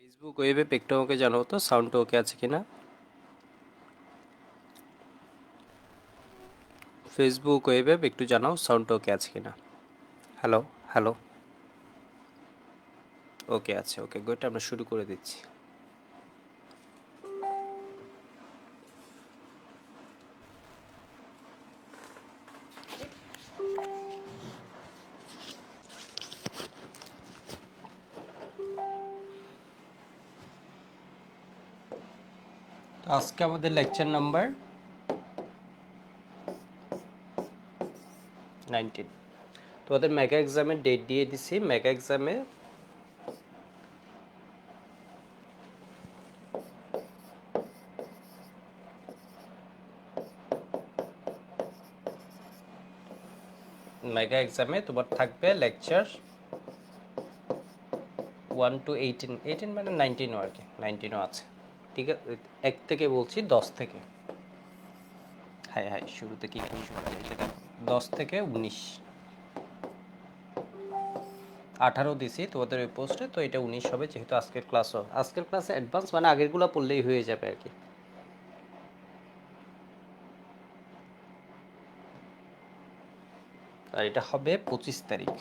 Facebook ওয়েবে একটু আমাকে জানাও তো সাউন্ডটা ওকে আছে কিনা। ফেসবুক ওয়েবে একটু জানাও সাউন্ডটা ওকে আছে কিনা। Hello hello. ওকে আছে, ওকে গুড, আমরা শুরু করে দিচ্ছি। তো আজকে আমাদের লেকচার নাম্বার 19। তোমাদের মেগা এক্সামের ডেট দিয়ে দিছি। মেগা এক্সামে তোমার থাকবে লেকচার 1 to 18, 18 মানে 19ও আর কি, 19ও আছে। ঠিক আছে, 1 থেকে বলছি 10 থেকে। হ্যাঁ হ্যাঁ, শুরুতে কি কি শুরু হয় সেটা 10 থেকে 19। 18 দিছি তোমাদের ওই পোস্টে, তো এটা 19 হবে যেহেতু আজকের ক্লাসে অ্যাডভান্স মানে আগেরগুলো পড়লেই হয়ে যাবে আর কি। আর এটা হবে 25 তারিখ।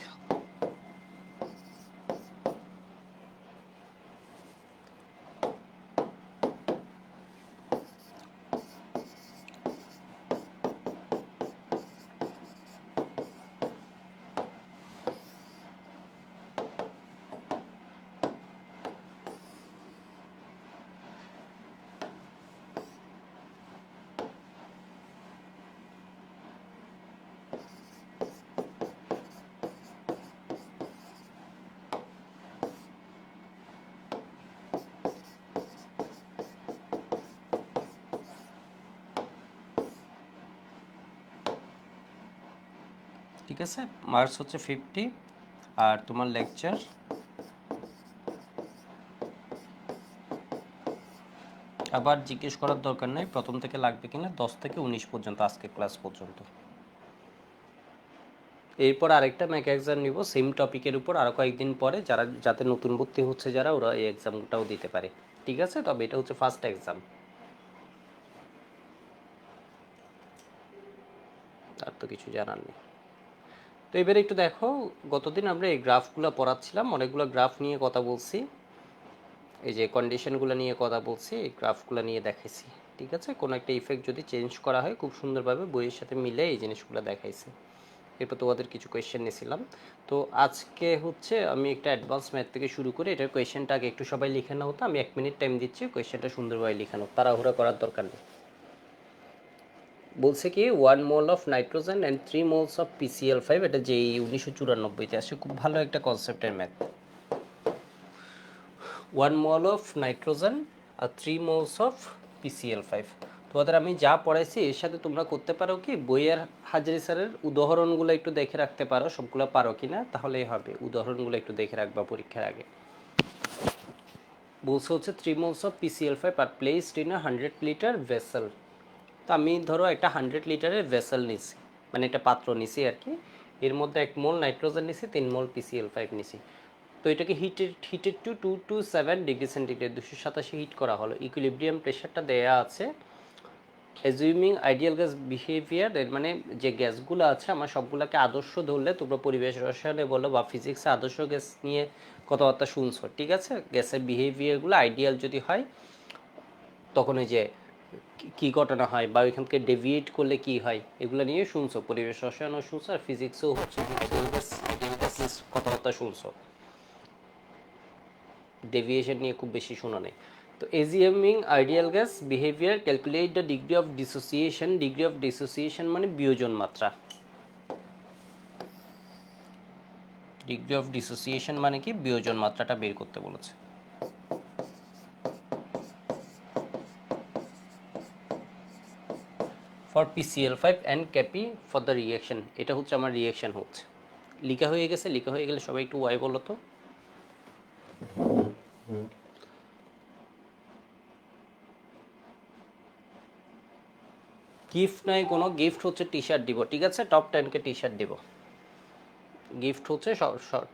ঠিক আছে, মার্কস হচ্ছে 50। আর তোমার লেকচার আবার জিজ্ঞেস করার দরকার নেই প্রথম থেকে লাগবে কিনা, 10 থেকে 19 পর্যন্ত আজকে ক্লাস পর্যন্ত। এরপর আরেকটা ম্যাক এক্সাম নিব সেম টপিকের উপর আরও কয়েকদিন পরে, যারা যাতে নতুন ভর্তি হচ্ছে যারা, ওরা এই এক্সামটাও দিতে পারে। ঠিক আছে, তবে এটা হচ্ছে ফার্স্ট এক্সাম, আর তো কিছু জানার নেই। তো এবারে একটু দেখো, গতদিন আমরা এই গ্রাফগুলো পড়াচ্ছিলাম, অনেকগুলো গ্রাফ নিয়ে কথা বলছি, এই যে কন্ডিশনগুলো নিয়ে কথা বলছি, এই গ্রাফগুলো নিয়ে দেখাইছি। ঠিক আছে, কোনো একটা ইফেক্ট যদি চেঞ্জ করা হয় খুব সুন্দরভাবে বইয়ের সাথে মিলে এই জিনিসগুলো দেখাইছে। এরপর তোমাদের কিছু কোয়েশ্চেন নিয়েছিলাম। তো আজকে হচ্ছে আমি একটা অ্যাডভান্স ম্যাথ থেকে শুরু করে এটার কোয়েশ্চেনটা আগে একটু সবাই লিখে নাও। তো আমি 1 মিনিট টাইম দিচ্ছি, কোয়েশ্চেনটা সুন্দরভাবে লিখানো, তাড়াহুড়া করার দরকার নেই। বলছে কি 1 mole of nitrogen and 3 moles of PCl5, এটা যেই 1994-তে আসে, খুব ভালো একটা কনসেপ্টের ম্যাথ। 1 মোল অফ নাইট্রোজেন আর 3 মোলস অফ PCl5। তোমাদের আমি যা পড়াইছি এর সাথে তোমরা করতে পারো কি, বইয়ের হাজারি স্যারের উদাহরণগুলো একটু দেখে রাখতে পারো, সবগুলো পারো কি না তাহলেই হবে। উদাহরণগুলো একটু দেখে রাখবা পরীক্ষার আগে। বলছে হচ্ছে 3 moles of PCl5 R placed in a 100 litre vessel. তো আমি ধরো একটা 100 লিটারের ভেসেল নিছি, মানে একটা পাত্র নিছি আর কি। এর মধ্যে 1 মোল নাইট্রোজেন নিছি, 3 মোল PCl5 নিছি। তো এটাকে heated to 227 degree centigrade, 287 heat করা হলো। ইকুইলিব্রিয়াম প্রেশারটা দেয়া আছে। অ্যাজিউমিং আইডিয়াল গ্যাস বিহেভিয়ার, এর মানে যে গ্যাসগুলো আছে আমার সবগুলোকে আদর্শ ধরলে, তোমরা পরিবেশ রসায়নে বলো বা ফিজিক্সে আদর্শ গ্যাস নিয়ে কথাবার্তা শুনছো। ঠিক আছে, গ্যাসের বিহেভিয়ারগুলো আইডিয়াল যদি হয় তখন ওই যে কী ঘটনা হয় বা ওইখান থেকে ডেভিয়েট করলে কি হয়, এগুলো নিয়ে শুনছো, পরিবেশ রসায়নও শুনছো আর ফিজিক্সও হচ্ছে কথাবার্তা শুনছো। ডেভিয়েশন নিয়ে খুব বেশি শোনা নেই। তো assuming ideal gas behaviour, calculate the degree of dissociation. Degree of dissociation মানে বিয়োজন মাত্রা। ডিগ্রি অফ ডিসোসিয়েশন মানে কি, বিয়োজন মাত্রাটা বের করতে বলেছে। For PCl5 and Kp for the reaction, এটা হচ্ছে আমার রিয়াকশন হচ্ছে। লিখা হয়ে গেছে, লিখা হয়ে গেলে সবাই একটু ওয়াই বলো তো। গিফট নাই কোনো, গিফট হচ্ছে টি শার্ট দিব। ঠিক আছে, টপ 10কে টি শার্ট দিব। গিফট হচ্ছে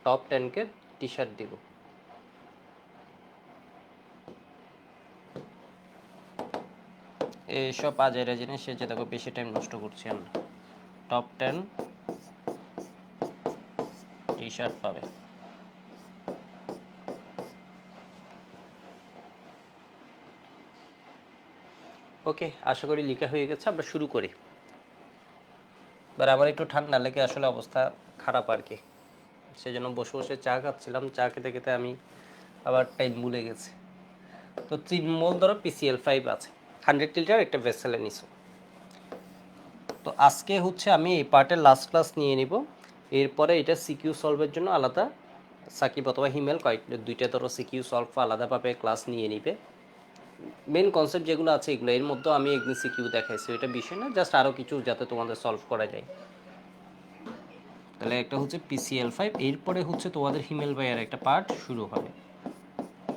টপ 10কে টি শার্ট দিব। এইসব আজেরা জিনিস যে দেখো বেশি টাইম নষ্ট করছি আমরা। টপ 10 টি শার্ট পাবে। ওকে, আশা করি লেখা হয়ে গেছে, আমরা শুরু করি। আমার একটু ঠান্ডা লেগে আসলে অবস্থা খারাপ আর কি, সেই জন্য বসে বসে চা খাচ্ছিলাম, চা খেতে খেতে আমি আবার টাইম ভুলে গেছি। তো 3 মোল ধরো PCl5 আছে, 100 লিটার একটা ভেসেলে নিছো। তো আজকে হচ্ছে আমি এই পার্টের লাস্ট ক্লাস নিয়ে নিব, এরপরে এটা সিকিউ সলভের জন্য আলাদা সাকিব অথবা হিমেল দুইটা ধরো সিকিউ সলভ আলাদাভাবে ক্লাস নিয়ে নিবে। মেন কনসেপ্ট যেগুলো আছে এগুলো, এর মধ্যে আমি একদিন সিকিউ দেখাইছি, এটা বিষয় না, জাস্ট আরও কিছু যাতে তোমাদের সলভ করা যায়। তাহলে একটা হচ্ছে PCl5, এরপরে হচ্ছে তোমাদের হিমেল ভাইয়ের একটা পার্ট শুরু হবে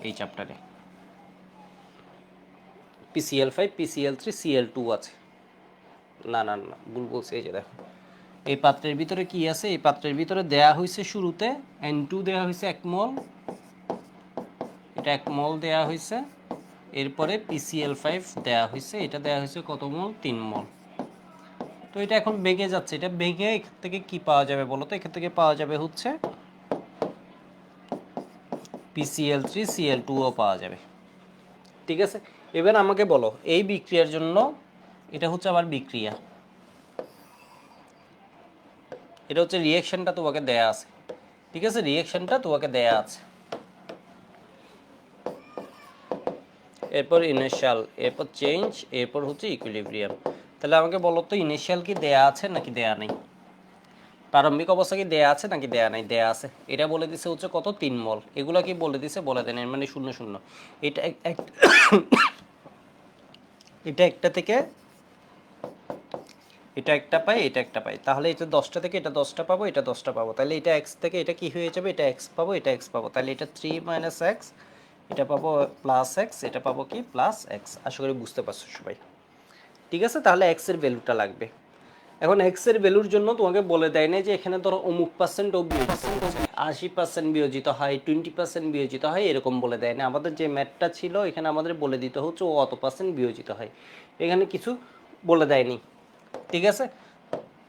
এই চ্যাপ্টারে। PCl5, PCl3, Cl2 আছে। না না না, ভুল বলছি, এই যে দেখো এই পাত্রের ভিতরে কি আছে, এই পাত্রের ভিতরে দেয়া হয়েছে শুরুতে N2 দেয়া হয়েছে 1 মোল, এটা 1 মোল দেয়া হয়েছে। এরপরে PCl5 দেয়া হয়েছে, এটা দেয়া হয়েছে কত মোল, 3 মোল। তো এটা এখন বেগে যাচ্ছে, এটা বেগে এখান থেকে কি পাওয়া যাবে বলো তো? এখান থেকে পাওয়া যাবে হচ্ছে PCl3, Cl2 ও পাওয়া যাবে। ঠিক আছে, এবার আমাকে বলো এই বিক্রিয়ার জন্য, এটা হচ্ছে আবার বিক্রিয়া, এটা হচ্ছে রিঅ্যাকশনটা তোমাকে দেয়া আছে। ঠিক আছে, রিঅ্যাকশনটা তোমাকে দেয়া আছে। এরপর ইনিশিয়াল, এরপর চেঞ্জ, এরপর হচ্ছে ইকুইলিব্রিয়াম। তাহলে আমাকে বলো তো ইনিশিয়াল কি দেয়া আছে নাকি দেয়া নেই? প্রারম্ভিক অবস্থা কি দেয়া আছে নাকি দেয়া নাই? দেয়া আছে। এটা বলে দিছে হচ্ছে কত, 3 মোল। এগুলো কি বলে দিছে, বলে দেন, এর মানে 0 0। এটা এটা একটা থেকে এটা একটা পাই, এটা একটা পাই, তাহলে এটা 10টা থেকে এটা 10টা পাবো, এটা 10টা পাবো, তাহলে এটা x থেকে এটা কি হয়ে যাবে, এটা x পাবো, এটা x পাবো, তাহলে এটা 3 - x, এটা পাবো প্লাস x, এটা পাবো কি প্লাস x। আশা করি বুঝতে পারছো সবাই। ঠিক আছে, তাহলে x এর ভ্যালুটা লাগবে। এখন x এর ভ্যালুর জন্য তোমাকে বলে দেয় না যে এখানে ধরো অমুক পার্সেন্ট ও বিয়োজিত হচ্ছে, 80% বিয়োজিত হয়, 20% বিয়োজিত হয়, এরকম বলে দেয় না। আমাদের যে ম্যাথটা ছিল এখানে আমাদের বলে দিতে হচ্ছে ও অত পার্সেন্ট বিয়োজিত হয়, এখানে কিছু বলে দেয়নি। ঠিক আছে,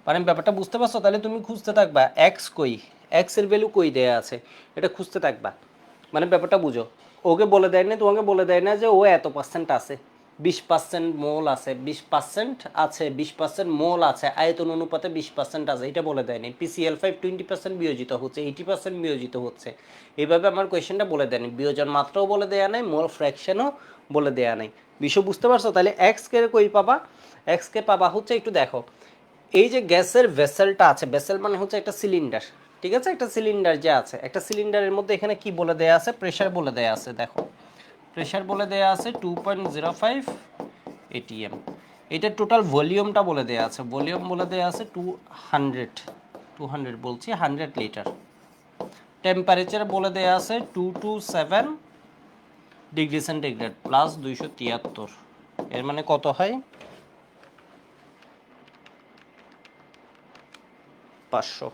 মানে ব্যাপারটা বুঝতে পারছো? তাহলে তুমি খুঁজতে থাকবা এক্স কই, এক্স এর ভ্যালু কই দেয়া আছে, এটা খুঁজতে থাকবা। মানে ব্যাপারটা বুঝো, ওকে বলে দেয় না, তোমাকে বলে দেয় না যে ও এত পার্সেন্ট আছে, 20% মোল আছে, 20% আছে, 20% মোল আছে, আয়তন অনুপাতে 20% আছে, এটা বলে দেয়নি। PCl5 20% বিয়োজিত হচ্ছে, 80% বিয়োজিত হচ্ছে, এইভাবে আমার কোয়েশ্চেনটা বলে দেয়নি। বিয়োজন মাত্রাও বলে দেয়া নাই, মোল ফ্র্যাকশনও বলে দেয়া নাই। বিষয় বুঝতে পারছো? তাহলে এক্স কে কই পাবা, এক্স কে পাবা হচ্ছে, একটু দেখো, এই যে গ্যাসের ভেসেলটা আছে, ভেসেল মানে হচ্ছে একটা সিলিন্ডার। ঠিক আছে, একটা সিলিন্ডার যে আছে, একটা সিলিন্ডারের মধ্যে এখানে কি বলে দেয়া আছে, প্রেসার বলে দেয়া আছে। দেখো প্রেসার বলে দেয়া আছে 2.05 atm। এটা টোটাল ভলিউমটা বলে দেয়া আছে, ভলিউম বলে দেয়া আছে 200 বলছি 100 লিটার। টেম্পারেচার বলে দেয়া আছে 227 ডিগ্রি সেন্টিগ্রেড প্লাস 273। এর মানে কত হয়, 500।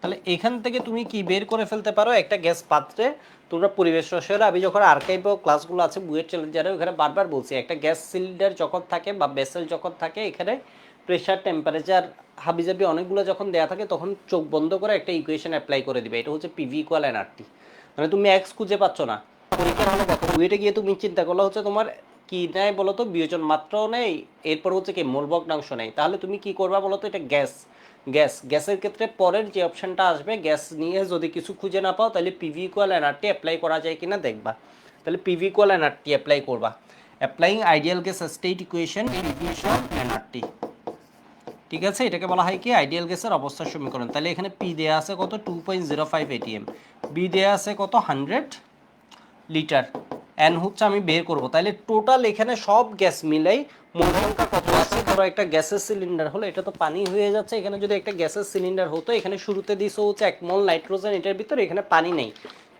তাহলে এখান থেকে তুমি কি বের করে ফেলতে পারো, একটা গ্যাস পাত্রে তোমরা পরিবেশ রসায়নে, আমি যখন আর্কাইভ ক্লাসগুলো আছে বুয়েট চ্যালেঞ্জারে, ওখানে বারবার বলছি, একটা গ্যাস সিলিন্ডার যখন থাকে বা ভেসেল যখন থাকে, এখানে প্রেশার, টেম্পারেচার, হাবিজাবি অনেকগুলো যখন দেয়া থাকে, তখন চোখ বন্ধ করে একটা ইকুয়েশন অ্যাপ্লাই করে দিবে, এটা হচ্ছে PV = nRT। মানে তুমি এক্স খুঁজে পাচ্ছ না, পরীক্ষার হলে দেখো বুয়েটে গিয়ে তুমি চিন্তা করলে হচ্ছে তোমার কি নেয় বলো তো, বিয়োজন মাত্রাও নেই, এরপর হচ্ছে কি মোল ভগ্নাংশ নেই, তাহলে তুমি কি করবা বলো তো? এটা গ্যাস, গ্যাসের ক্ষেত্রে পরের যে অপশনটা আসবে, গ্যাস নিয়ে যদি কিছু খুঁজে না পাও, তাহলে PV = nRT অ্যাপ্লাই করা যায় কিনা দেখবা। তাহলে PV = nRT অ্যাপ্লাই করবা, applying ideal gas state equation PV = nRT। ঠিক আছে, এটাকে বলা হয় কি আইডিয়াল গ্যাসের অবস্থার সমীকরণ। তাহলে এখানে P দেয়া আছে কত, 2.05 atm, B দেয়া আছে কত, 100 লিটার, এন হচ্ছে আমি বের করব। তাহলে টোটাল এখানে সব গ্যাস মিলাই মোল সংখ্যা কত আছে? ধরো একটা গ্যাসের সিলিন্ডার হলো, এটা তো পানি হয়ে যাচ্ছে, এখানে যদি একটা গ্যাসের সিলিন্ডার হতো, এখানে শুরুতে দিছো হচ্ছে 1 মোল নাইট্রোজেন, এটার ভিতরে এখানে পানি নেই।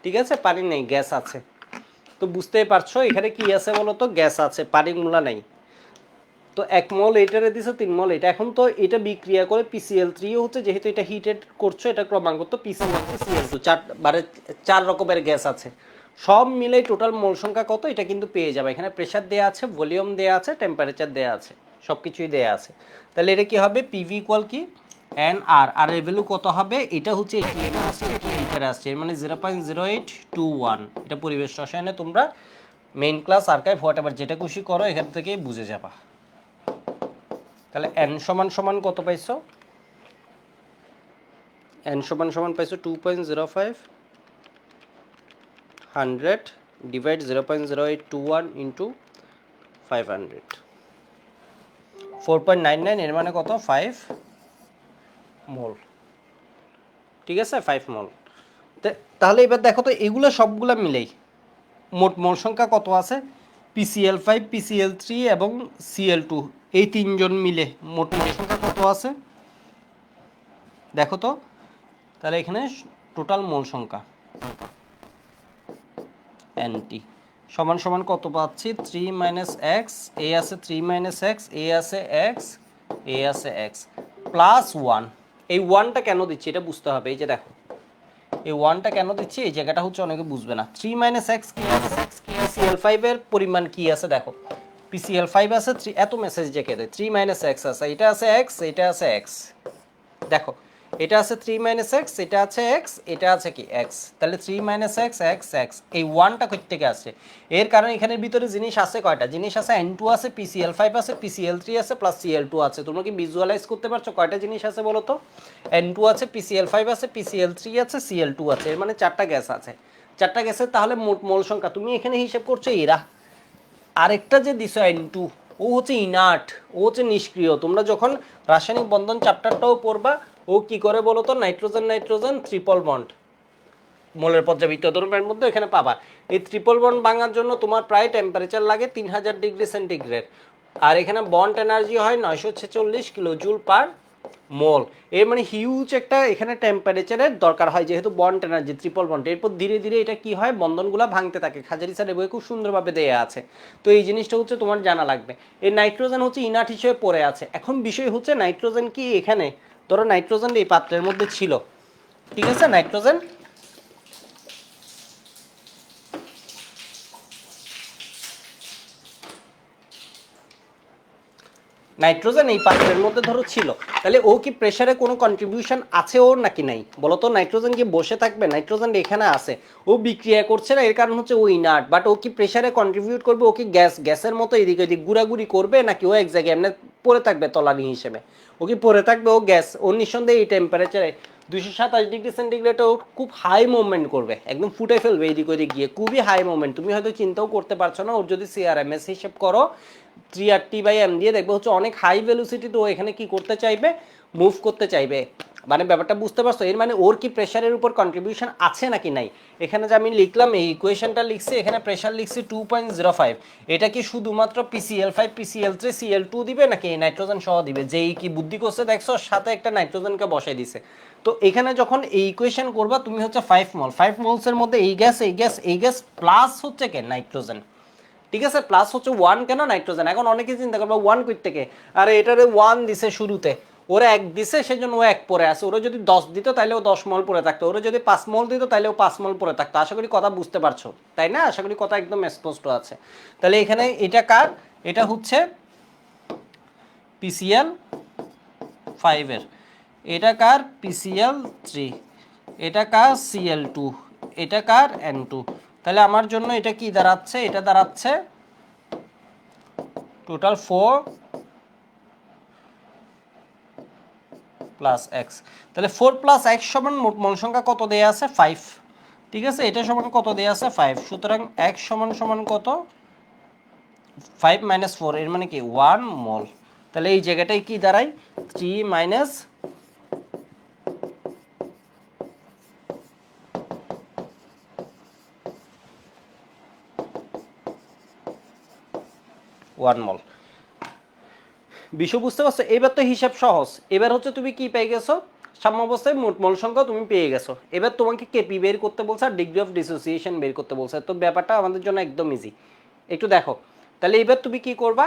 ঠিক আছে, পানি নেই, গ্যাস আছে। তো বুঝতেই পারছো এখানে কি আছে বলো তো, গ্যাস আছে, পানিগুলা নাই। তো 1 মোল এটারে দিছো, 3 মোল এটা। এখন তো এটা বিক্রিয়া করে PCl3 হচ্ছে, যেহেতু এটা হিটেড করছো, এটা ক্রমাগত PCl3 Cl2 4 রকমের গ্যাস আছে। সব মিলে টোটাল মোল সংখ্যা কত এটা কিন্তু পেয়ে যাবে। এখানে প্রেসার দেয়া আছে, ভলিউম দেয়া আছে, টেম্পারেচার দেয়া আছে, সব কিছুই দেয়া আছে। তাহলে এটা কি হবে, পিভি ইকুয়াল কি এন আর, আর এর ভ্যালু কত হবে, এটা হচ্ছে 80 আসছে, 80 লিটার আসছে, এর মানে 0.0821। এটা পরিবেশ রসায়নে তোমরা main class archive what ever যেটা খুশি করো এখান থেকে বুঝে যাবা। তাহলে এন সমান সমান কত পাইছো, এন সমান সমান পাইছো 2.05 100 ডিভাইড 0.0821 ইন্টু 500, 4.99, এর মানে কত 5 মোল। ঠিক আছে, 5 মোল। তাহলে এবার দেখো তো এগুলো সবগুলো মিলেই মোট মোল সংখ্যা কত আছে, PCl5 PCl3 এবং Cl2 এই তিনজন মিলে মোট মোল সংখ্যা কত আছে দেখো তো। তাহলে এখানে টোটাল মোল সংখ্যা NT সমান সমান কত পাচ্ছি, 3 - x, এ আছে 3 - x, এ আছে x, এ আছে x প্লাস 1। এই 1টা কেন দিচ্ছি এটা বুঝতে হবে। এই যে দেখো এই 1টা কেন দিচ্ছি, এই জায়গাটা হচ্ছে অনেকে বুঝবে না। 3 - x কি আছে, PCl5 এর পরিমাণ কি আছে দেখো, PCl5 আছে 3, এত মেসেজ জেকে দেয় 3 - x আছে, এটা আছে x, এটা আছে x, দেখো এটা আছে 3 - x, এটা আছে x, এটা আছে কি x, তাহলে 3 - x x x, এই 1টা কই থেকে আসছে, এর কারণ এখানের ভিতরে জিনিস আছে কয়টা, জিনিস আছে N2 আছে, PCl5 আছে, PCl3 আছে প্লাস Cl2 আছে। তোমরা কি ভিজুয়ালাইজ করতে পারছো কয়টা জিনিস আছে বলো তো, N2 আছে, PCl5 আছে, PCl3 আছে, Cl2 আছে, এর মানে 4টা গ্যাস আছে। 4টা গ্যাসের তাহলে মোট মোল সংখ্যা তুমি এখানে হিসাব করছো এরা। আরেকটা যে দিছো N2 ও হচ্ছে ইনার্ট, ও হচ্ছে নিষ্ক্রিয়। তোমরা যখন রাসায়নিক বন্ধন চ্যাপ্টারটাও পড়বা, ও কি করে বলো তো, নাইট্রোজেন নাইট্রোজেন ট্রিপল বন্ড মোলের পর্যাবৃত্ত দ্রব্যের মধ্যে এখানে পাবা। এই ট্রিপল বন্ড ভাঙার জন্য তোমার প্রায় টেম্পারেচার লাগে 3000 ডিগ্রি সেন্টিগ্রেড, আর এখানে বন্ড এনার্জি হয় 946 কিলোজুল পার মোল। এর মানে হিউজ একটা এখানে টেম্পারেচারের দরকার হয়, যেহেতু বন্ড এনার্জি ট্রিপল বন্ড। এরপর ধীরে ধীরে এটা কি হয়, বন্ধনগুলো ভাঙতে থাকে। খাজারি স্যার বইয়ে খুব সুন্দরভাবে দেয়া আছে। তো এই জিনিসটা হচ্ছে তোমার জানা লাগবে। এই নাইট্রোজেন হচ্ছে ইনার্ট হিসেবে পড়ে আছে। এখন বিষয় হচ্ছে নাইট্রোজেন কি এখানে, ধরো নাইট্রোজেন এই পাত্রের মধ্যে ছিল, ঠিক আছে, নাইট্রোজেন নাইট্রোজেন এই পাত্রের মধ্যে ধরো ছিল, তাহলে ও কি প্রেসারে কোনো কন্ট্রিবিউশন আছে ওর নাকি নাই বলো তো। নাইট্রোজেন কি বসে থাকবে, নাইট্রোজেন এখানে আছে, ও বিক্রিয়া করছে না, এর কারণ হচ্ছে ও ইনার্ট। বাট ও কি প্রেসারে কন্ট্রিবিউট করবে, ও কি গ্যাসের মতো এদিক ওদিক ঘুরাঘুরি করবে, নাকি ও এক জায়গায় এমনি পড়ে থাকবে তলানি হিসেবে। ও কি পড়ে থাকবে, ও গ্যাস। ও নিঃসন্দেহে এই টেম্পারেচারে 227 ডিগ্রি সেন্টিগ্রেডে ও খুব হাই মুভমেন্ট করবে, একদম ফুটে ফেলবে এদিক ওদিক গিয়ে, খুবই হাই মুভমেন্ট। তুমি হয়তো চিন্তাও করতে পারছো না। ওর যদি CRMS হিসেব করো 3RT/m দিয়ে দেখবে হচ্ছে অনেক হাই ভেলোসিটি, তো এখানে কি করতে চাইবে, মুভ করতে চাইবে। মানে ব্যাপারটা বুঝতে পারছো, এর মানে ওর কি প্রেশারের উপর কন্ট্রিবিউশন আছে নাকি নাই। এখানে যে আমি লিখলাম এই ইকুয়েশনটা লিখছি, এখানে প্রেশার লিখছি 2.05, এটা কি শুধুমাত্র PCl5 PCl3 Cl2 দিবে নাকি এই নাইট্রোজেন সহ দিবে। যেই কি বুদ্ধি করছে দেখছো, সাথে একটা নাইট্রোজেনকে বসাই দিছে। তো এখানে যখন এই ইকুয়েশন করবা তুমি হচ্ছে 5 মোল, 5 মোলসের মধ্যে এই গ্যাস এই গ্যাস এই গ্যাস প্লাস হচ্ছে কে নাইট্রোজেন, ঠিক আছে, প্লাস হচ্ছে 1 কেন নাইট্রোজেন। এখন অনেকে চিন্তা করবে 1 কই থেকে, আরে এটারে 1 দিছে শুরুতে, ওরা 1 দিছে সেজন্য ও 1 পরে আছে। ওরা যদি 10 দিত তাহলে ও 10 মোল পরে থাকতো, ওরা যদি 5 মোল দিত তাহলে ও 5 মোল পরে থাকতো। আশা করি কথা বুঝতে পারছো, তাই না, আশা করি কথা একদম স্পষ্ট আছে। তাহলে এখানে এটা কার, এটা হচ্ছে PCl5 এর, এটা কার PCl3, এটা কার Cl2, এটা কার N2। তাহলে আমার জন্য এটা কি দাঁড়াচ্ছে, এটা দাঁড়াচ্ছে টোটাল 4 প্লাস x। তাহলে 4 প্লাস x সমান মোট মোল সংখ্যা কত দেয়া আছে 5, ঠিক আছে, এটা সমান কত দেয়া আছে 5। সুতরাং x সমান সমান কত 5 - 4, এর মানে কি 1 মোল। তাহলে এই জায়গাটায় কি দাঁড়ায় 3 - 1 মোল। বিষয় বুঝতে পারছো, এবার তো হিসাব সহজ। এবার হচ্ছে তুমি কি পেয়ে গেছো, সাম্য অবস্থায় মোট মোল সংখ্যা তুমি পেয়ে গেছো। এবার তোমাকে কেপি বের করতে বলছে আর ডিগ্রি অফ ডিসোসিয়েশন বের করতে বলছে। তো ব্যাপারটা আমাদের জন্য একদম ইজি, একটু দেখো। তাহলে এবার তুমি কি করবা,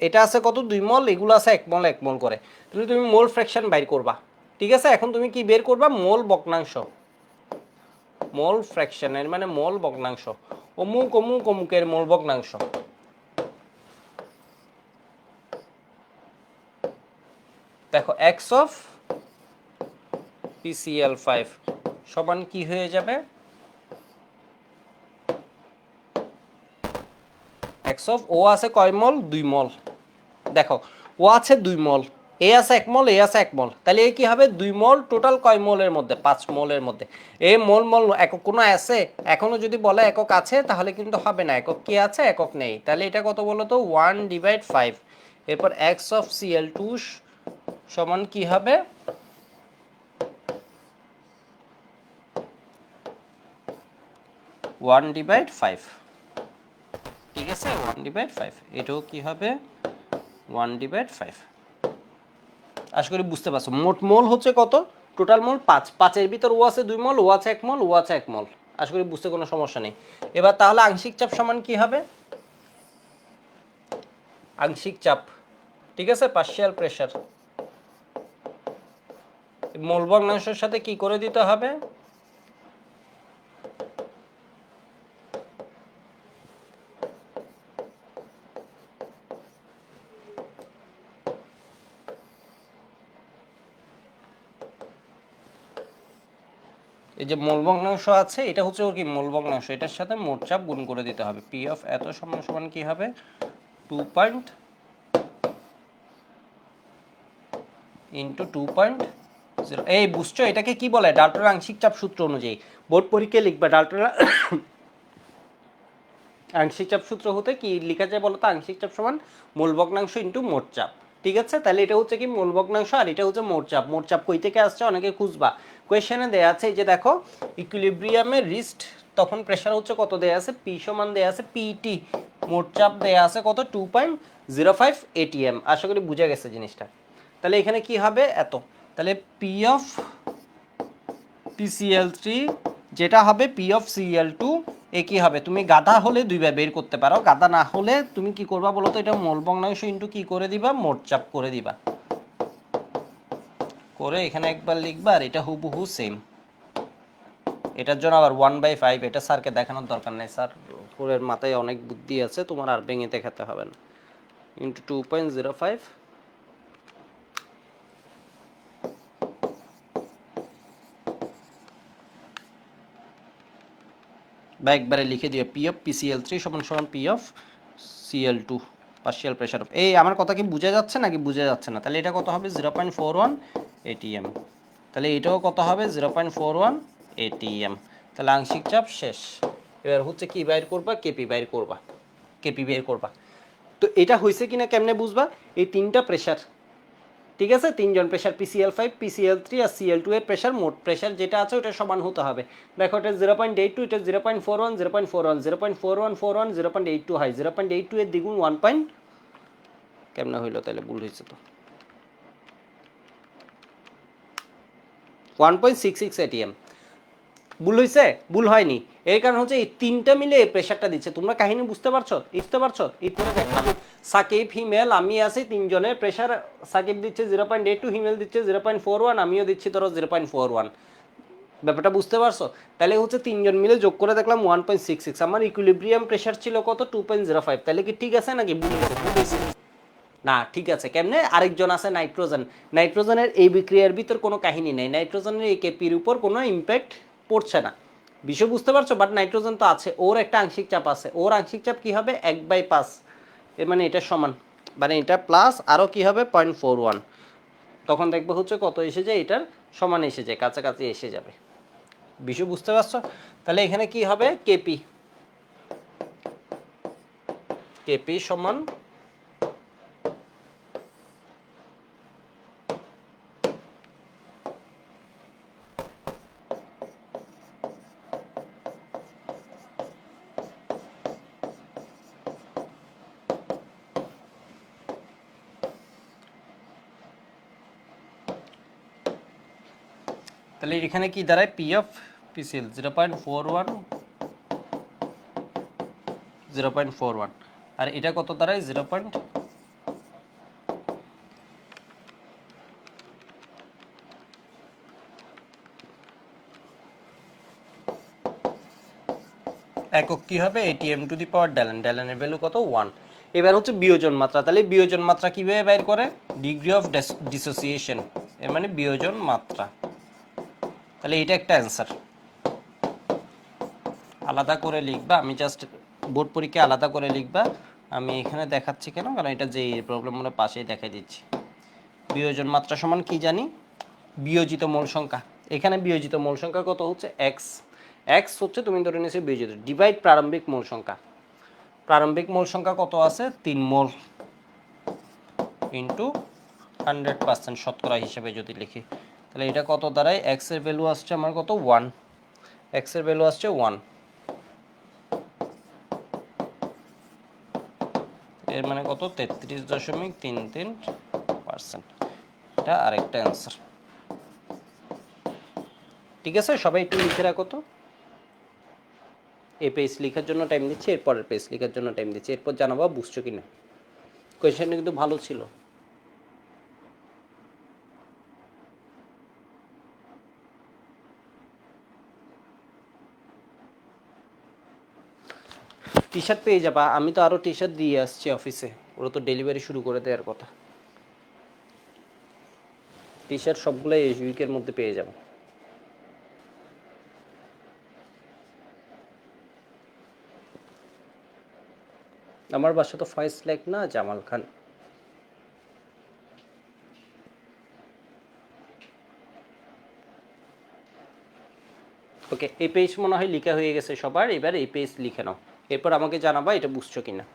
এটা আছে কত 2 মোল, এগুলো আছে 1 মোল 1 মোল করে, তাহলে তুমি মোল ফ্র্যাকশন বাইর করবা, ঠিক আছে। এখন তুমি কি বের করবা, মোল ভগ্নাংশ, মোল ফ্র্যাকশন এর মানে মোল ভগ্নাংশ, অমুক অমুক অমুকের মোল ভগ্নাংশ। দেখো এক্স অফ PCl5 সমান কি হয়ে যাবে, এক্স অফ ও আছে কয় মল, 2 মল। দেখো ও আছে 2 মল, এ আছে 1 মল, এ আছে 1 মল, তাহলে এই কি হবে 2 মল টোটাল কয় মোলের মধ্যে, 5 মোলের মধ্যে। এই মোল মোল একক কোনো আছে, এখনো যদি বলে একক আছে তাহলে কিন্তু হবে না, একক কি আছে, একক নেই। তাহলে এটা কত বলো তো, 1/5। এরপর এক্স অফ Cl2 সমান কি হবে, 1/5। ঠিক আছে, 1/5। এটাও কি হবে 1/5। আশা করি বুঝতে পারছো। মোট মোল হচ্ছে কত, টোটাল মোল 5, 5-এর ভিতর ও আছে 2 মল, ও আছে 1 মল, ও আছে 1 মল। আশা করি বুঝতে কোনো সমস্যা নেই। এবার তাহলে আংশিক চাপ সমান কি হবে, আংশিক চাপ, ঠিক আছে, পার্শিয়াল প্রেসার মোল ভগ্নাংশের সাথে কি করে দিতে হবে, এই যে মোল ভগ্নাংশ আছে এটা হচ্ছে ওর কি মোল ভগ্নাংশ, এটার সাথে মোট চাপ গুণ করে দিতে হবে। পি অফ এত সমান সমান কি হবে 2 ইন্টু 2.0। এই বুঝছো এটাকে কি বলে, ডাল্টনের আংশিক চাপ সূত্র অনুযায়ী বোর্ড পরীক্ষায় লিখবা। ডাল্টনের আংশিক চাপ সূত্র হতে কি লেখা যায় বলো তো, আংশিক চাপ সমান মূল ভগ্নাংশ ইন্টু মোট চাপ। ঠিক আছে, তাহলে এটা হচ্ছে কি মূল ভগ্নাংশ আর এটা হচ্ছে মোট চাপ। মোট চাপ কই থেকে আসছে অনেকে খুঁজবা, কোয়েশ্চেনে দেয়া আছে এই যে দেখো ইকুইলিব্রিয়ামের রিস্ট তখন প্রেসার হচ্ছে কত দেয়া আছে, পি সমান দেয়া আছে পিটি, মোট চাপ দেয়া আছে কত 2.05 ATM। আশা করি বুঝে গেছে জিনিসটা। তাহলে এখানে কি হবে এত, তাহলে পি অফ PCl3 যেটা হবে পি অফ Cl2 এ কি হবে, তুমি গাধা হলে দুইবার বের করতে পারো, গাধা না হলে তুমি কি করবা বলো তো, এটা মোল ভগ্নাংশ ইন্টু কি করে দিবা, মোট চাপ করে দিবা, করে এখানে একবার লিখবা আর এটা হুবহু সেম। এটার জন্য আবার 1/5, এটা স্যারকে দেখানোর দরকার নেই, স্যার পুরের মাথায় অনেক বুদ্ধি আছে, তোমার আর ভেঙে দেখাতে হবে না, ইন্টু 2.05 বা একবারে লিখে দিও পি অফ PCl3 সমান সমান P of Cl2 partial pressure. এই আমার কথা কি বুঝে যাচ্ছে নাকি বুঝে যাচ্ছে না, তাহলে এটা কত হবে 0.41 ATM, তাহলে এটাও কত হবে 0.41 ATM। তাহলে আংশিক চাপ শেষ। এবার হচ্ছে কি বাইর করবা, কেপি বাইর করবা, কেপি বের করবা। তো এটা হয়েছে কিনা কেমনে বুঝবা, এই তিনটা প্রেসার, ঠিক আছে, তিনজন প্রেসার PCl5 PCl3 আর Cl2 এর প্রেসার, মোট প্রেসার যেটা আছে ওটা সমান হতে হবে। দেখো এটা 0.82, এটা 0.41 0.41 0.4141 0.82 হয়, 0.82 এর দ্বিগুণ 1 পয়েন্ট কেমনে হইলো, তাহলে ভুল হয়েছে তো 1.66 ATM। ভুল হয়েছে, ভুল হয়নি, এর কারণ হচ্ছে এই তিনটা মিলে এই প্রেসারটা দিচ্ছে। তোমরা কাহিনী বুঝতে পারছো, বুঝতে পারছো। এরপরে দেখলাম সাকিব হিমেল আমি আছি, তিনজনের প্রেসার, সাকিব দিচ্ছে 0.82, হিমেল দিচ্ছে 0.41, আমিও দিচ্ছি ধরো 0.41, ব্যাপারটা বুঝতে পারছো। তাহলে হচ্ছে তিনজন মিলে যোগ করে দেখলাম 1.66, আমার ইকুইলিব্রিয়াম প্রেসার ছিল কত 2.05, তাহলে কি ঠিক আছে নাকি ভুল হয়েছে, না ঠিক আছে। কেমনে, আরেকজন আছে নাইট্রোজেন, নাইট্রোজেনের এই বিক্রিয়ার ভিতর কোনো কাহিনী নেই, নাইট্রোজেনের এই কেপির উপর কোনো ইম্প্যাক্ট পড়ছে না, বিষয় বুঝতে পারছো। বাট নাইট্রোজেন তো আছে, ওর একটা আংশিক চাপ আছে, ওর আংশিক চাপ কি হবে 1/5, এর মানে এটা সমান, মানে এটা প্লাস আরও কি হবে 0.41, তখন দেখবো হচ্ছে কত এসে যায়, এটার সমান এসে যায়, কাছাকাছি এসে যাবে, বিষয় বুঝতে পারছো। তাহলে এখানে কি হবে কেপি, কেপি সমান তাহলে এখানে কি দাঁড়ায় পি অফ PCl 0.41 আর এটা কত দাঁড়ায় 0. একক কি হবে ATM to the power delta n, ড্যালেনের ভ্যালু কত 1। এবার হচ্ছে বিয়োজন মাত্রা, তাহলে বিয়োজন মাত্রা কিভাবে বের করে, ডিগ্রি অফ ডিসোসিয়েশন, এর মানে বিয়োজন মাত্রা। তাহলে এটা একটা অ্যান্সার, আলাদা করে লিখবা, আমি জাস্ট বোর্ড পরীক্ষা আলাদা করে লিখবা, আমি এখানে দেখাচ্ছি কেন, কারণ এটা যে প্রবলেম হলো পাশেই দেখাই দিচ্ছি। বিয়োজন মাত্রা সমান কি জানি, বিয়োজিত মোল সংখ্যা। এখানে বিয়োজিত মোল সংখ্যা কত হচ্ছে এক্স, এক্স হচ্ছে তুমি ধরে নিয়েছো বিয়োজিত, ডিভাইড প্রারম্ভিক মোল সংখ্যা, প্রারম্ভিক মোল সংখ্যা কত আছে 3 মোল, ইন্টু 100% শতকরা হিসেবে যদি লিখি, তাহলে এটা কত দাঁড়ায়, এক্স এর ভ্যালু আসছে আমার কত 1, এক্স এর ভ্যালু আসছে 1, এর মানে কত 33.33%, এটা আরেকটা অ্যান্সার। ঠিক আছে, সবাই একটু লিখে রাখো তো, এই পেজ লেখার জন্য টাইম দিচ্ছি, এরপরের পেজ লেখার জন্য টাইম দিচ্ছি, এরপর জানাবো বুঝছো কিনা। কোয়েশ্চেনটা কিন্তু ভালো ছিল। টি শার্ট পেয়ে যাবা, আমি তো আরও টি শার্ট দিয়ে আসছি অফিসে, ওরা তো ডেলিভারি শুরু করে দেওয়ার কথা। টি শার্ট সবগুলোই এই উইকের মধ্যে পেয়ে যাবো। আমার বাসা তো ফয়েজ লেক না, জামাল খান। ওকে, এই পেজ মনে হয় লিখা হয়ে গেছে সবার, এবার এই পেজ লিখে নাও, এরপর আমাকে জানাবা এটা বুঝছো কিনা।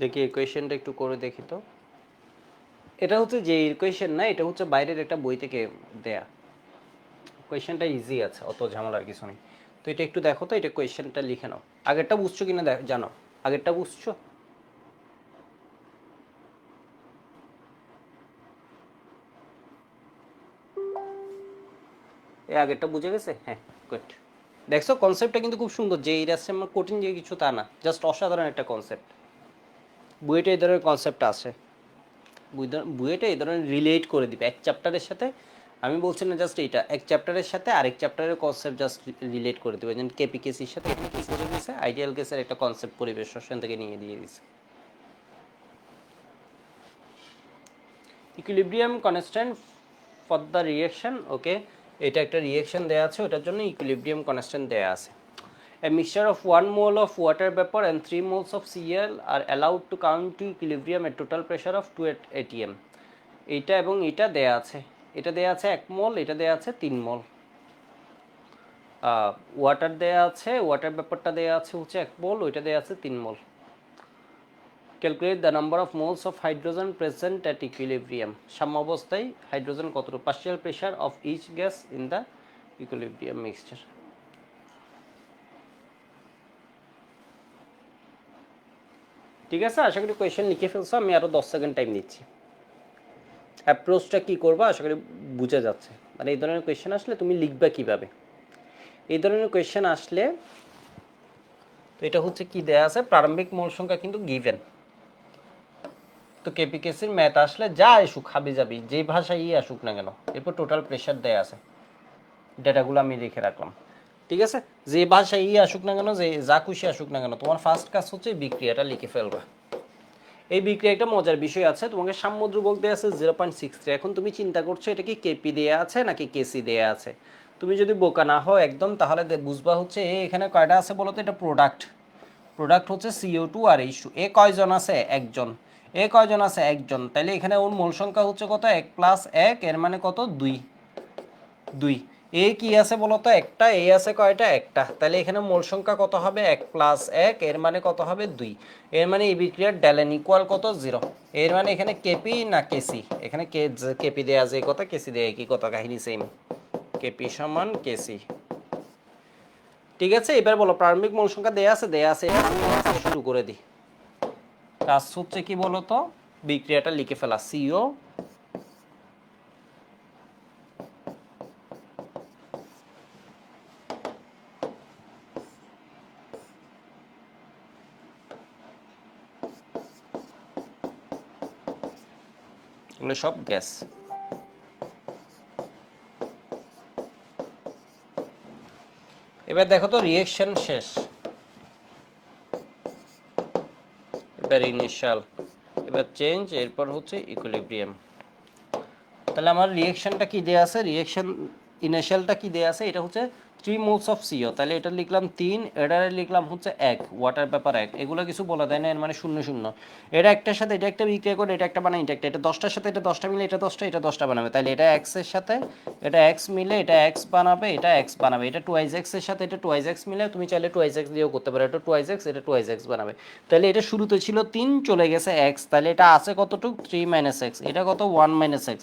দেখি ইকুয়েশনটা একটু করে দেখি তো। এটা হচ্ছে যে ইকুয়েশন না, এটা হচ্ছে বাইরের একটা বই থেকে দেয়া। কোয়েশ্চেনটা ইজি আছে, অত ঝামেলার কিছু নেই। তো এটা একটু দেখো তো, এটা কোয়েশ্চেনটা লিখে নাও, আগেরটা বুঝছো কিনা জানো, আগেরটা বুঝছো? এই আগেরটা বুঝে গেছে, হ্যাঁ গুড। দেখছো কনসেপ্টটা কিন্তু খুব সুন্দর, যে এই রাস্তায় আমার কঠিন যে কিছু তা না, জাস্ট অসাধারণ একটা কনসেপ্ট। বুয়েটে এই ধরনের কনসেপ্ট আছে, বুয়েটে এই ধরনের রিলেট করে দিবে এক চ্যাপ্টারের সাথে। আমি বলছি না জাস্ট এইটা, এক চ্যাপ্টারের সাথে আরেক চ্যাপ্টারের কনসেপ্ট জাস্ট রিলেট করে দেবে, যেমন কেপিকেসির সাথে এখানে কি করে দিয়েছে, আইডিয়াল কেসের একটা কনসেপ্ট পরিবেশ রসায়ন থেকে নিয়ে দিয়ে দিয়েছে। Equilibrium constant for the reaction, okay, এটা একটা রিঅ্যাকশন দেওয়া আছে, ওটার জন্য ইকুইলিব্রিয়াম কনস্ট্যান্ট দেওয়া আছে। A mixture of 1 mole of water vapor and 3 moles of Cl are allowed to come to equilibrium at total pressure of 2 atm. এইটা এবং এটা দেয়া আছে, এটা দেয়া আছে 1 মোল, এটা দেয়া আছে 3 মোল। ওয়াটার দেয়া আছে, ওয়াটার ভেপরটা দেয়া আছে হচ্ছে 1 মোল, ওইটা দেয়া আছে 3 mole. Calculate the number of moles of hydrogen present at equilibrium, সাম্যাবস্থায় হাইড্রোজেন কতটুকু, partial pressure of each gas in the equilibrium mixture. ঠিক আছে, আশা করি কোয়েশ্চেন লিখে ফেলছো, আমি আরও 10 সেকেন্ড টাইম দিচ্ছি। অ্যাপ্রোচটা কী করবা আশা করি বুঝে যাচ্ছে, মানে এই ধরনের কোয়েশ্চেন আসলে তুমি লিখবা কীভাবে। এই ধরনের কোয়েশ্চেন আসলে তো এটা হচ্ছে কি দেয়া আছে, প্রারম্ভিক মোল সংখ্যা কিন্তু গিভেন, তো কেপিকেসির ম্যাথ আসলে যা আসুক হাবি যাবি যেই ভাষায় আসুক না কেন, এরপর টোটাল প্রেশার দেয়া আছে, ডেটাগুলো আমি লিখে রাখলাম। ঠিক আছে, যে ভাষায় আসুক না কেন, যে যা খুশি আসুক না কেন, তোমার ফার্স্ট কাজ হচ্ছে বিক্রিয়াটা লিখে ফেলবা। এই বিক্রিয়া একটা মজার বিষয় আছে, তোমাকে সাম্যদ্র বলতে আছে 0.63। এখন তুমি চিন্তা করছো এটা কি কেপি দেয়া আছে নাকি কেসি দেয়া আছে। তুমি যদি বোকা না হও একদম, তাহলে বুঝবা হচ্ছে এখানে কয়টা আছে বলো তো, এটা প্রোডাক্ট, প্রোডাক্ট হচ্ছে CO2 আর H2। এ কয়জন আছে, একজন। এ কয়জন আছে, একজন। তাইলে এখানে ওর মোল সংখ্যা হচ্ছে কত, 1 + 1, এর মানে কত 2, 2। এ কি আছে বলো তো, একটা। এ আছে কয়টা? একটা। তাহলে এখানে মোল সংখ্যা কত হবে? 1 প্লাস 1, এর মানে কত হবে? 2। এর মানে এই বিক্রিয়ার ডেলেন ইকুয়াল কত? 0। এর মানে এখানে কেপি না কেসি? এখানে কেপি দেয়া আছে কথা, কেসি দেয়া কি কথা, কাহিনী সেম। কেপি সমান কেসি। ঠিক আছে, এবার বলো প্রারম্ভিক মোল সংখ্যা দেয়া আছে? দেয়া আছে। শুরু করে দিই। কাজ হচ্ছে কি বলতো, বিক্রিয়াটা লিখে ফেলা। সিও এগুলো সব গ্যাস। এবার দেখো তো রিঅ্যাকশন শেষ, এবার ইনিশিয়াল, এবার চেঞ্জ, এরপর হচ্ছে ইকুইলিব্রিয়াম। তাহলে আমার রিঅ্যাকশনটা কি দেয়া আছে? রিঅ্যাকশন ইনিশিয়ালটা কি দেয়া আছে? এটা হচ্ছে 3 মোলস অফ সিও। তাহলে এটা লিখলাম 3, এটা লিখলাম হচ্ছে 1, ওয়াটার পেপার 1। এগুলো কিছু বলা দেয় না, এর মানে 0 0। এটা একটার সাথে এটা একটা বিক্রিয়া করে, এটা একটা বানায়, এটা একটা, এটা 10টার সাথে এটা 10টা মিলে, এটা 10টা, এটা 10টা বানাবে। তাহলে এটা x এর সাথে এটা x মিলে এটা x বানাবে, এটা x বানাবে। এটা 2x এর সাথে এটা 2x মিলে, তুমি চাইলে 2x দিয়েও করতে পারো। এটা 2x, এটা 2x বানাবে। তাহলে এটা শুরুতে ছিল 3, চলে গেছে x। তাহলে এটা আছে কতটুক? 3 - x। এটা কত? 1 - x।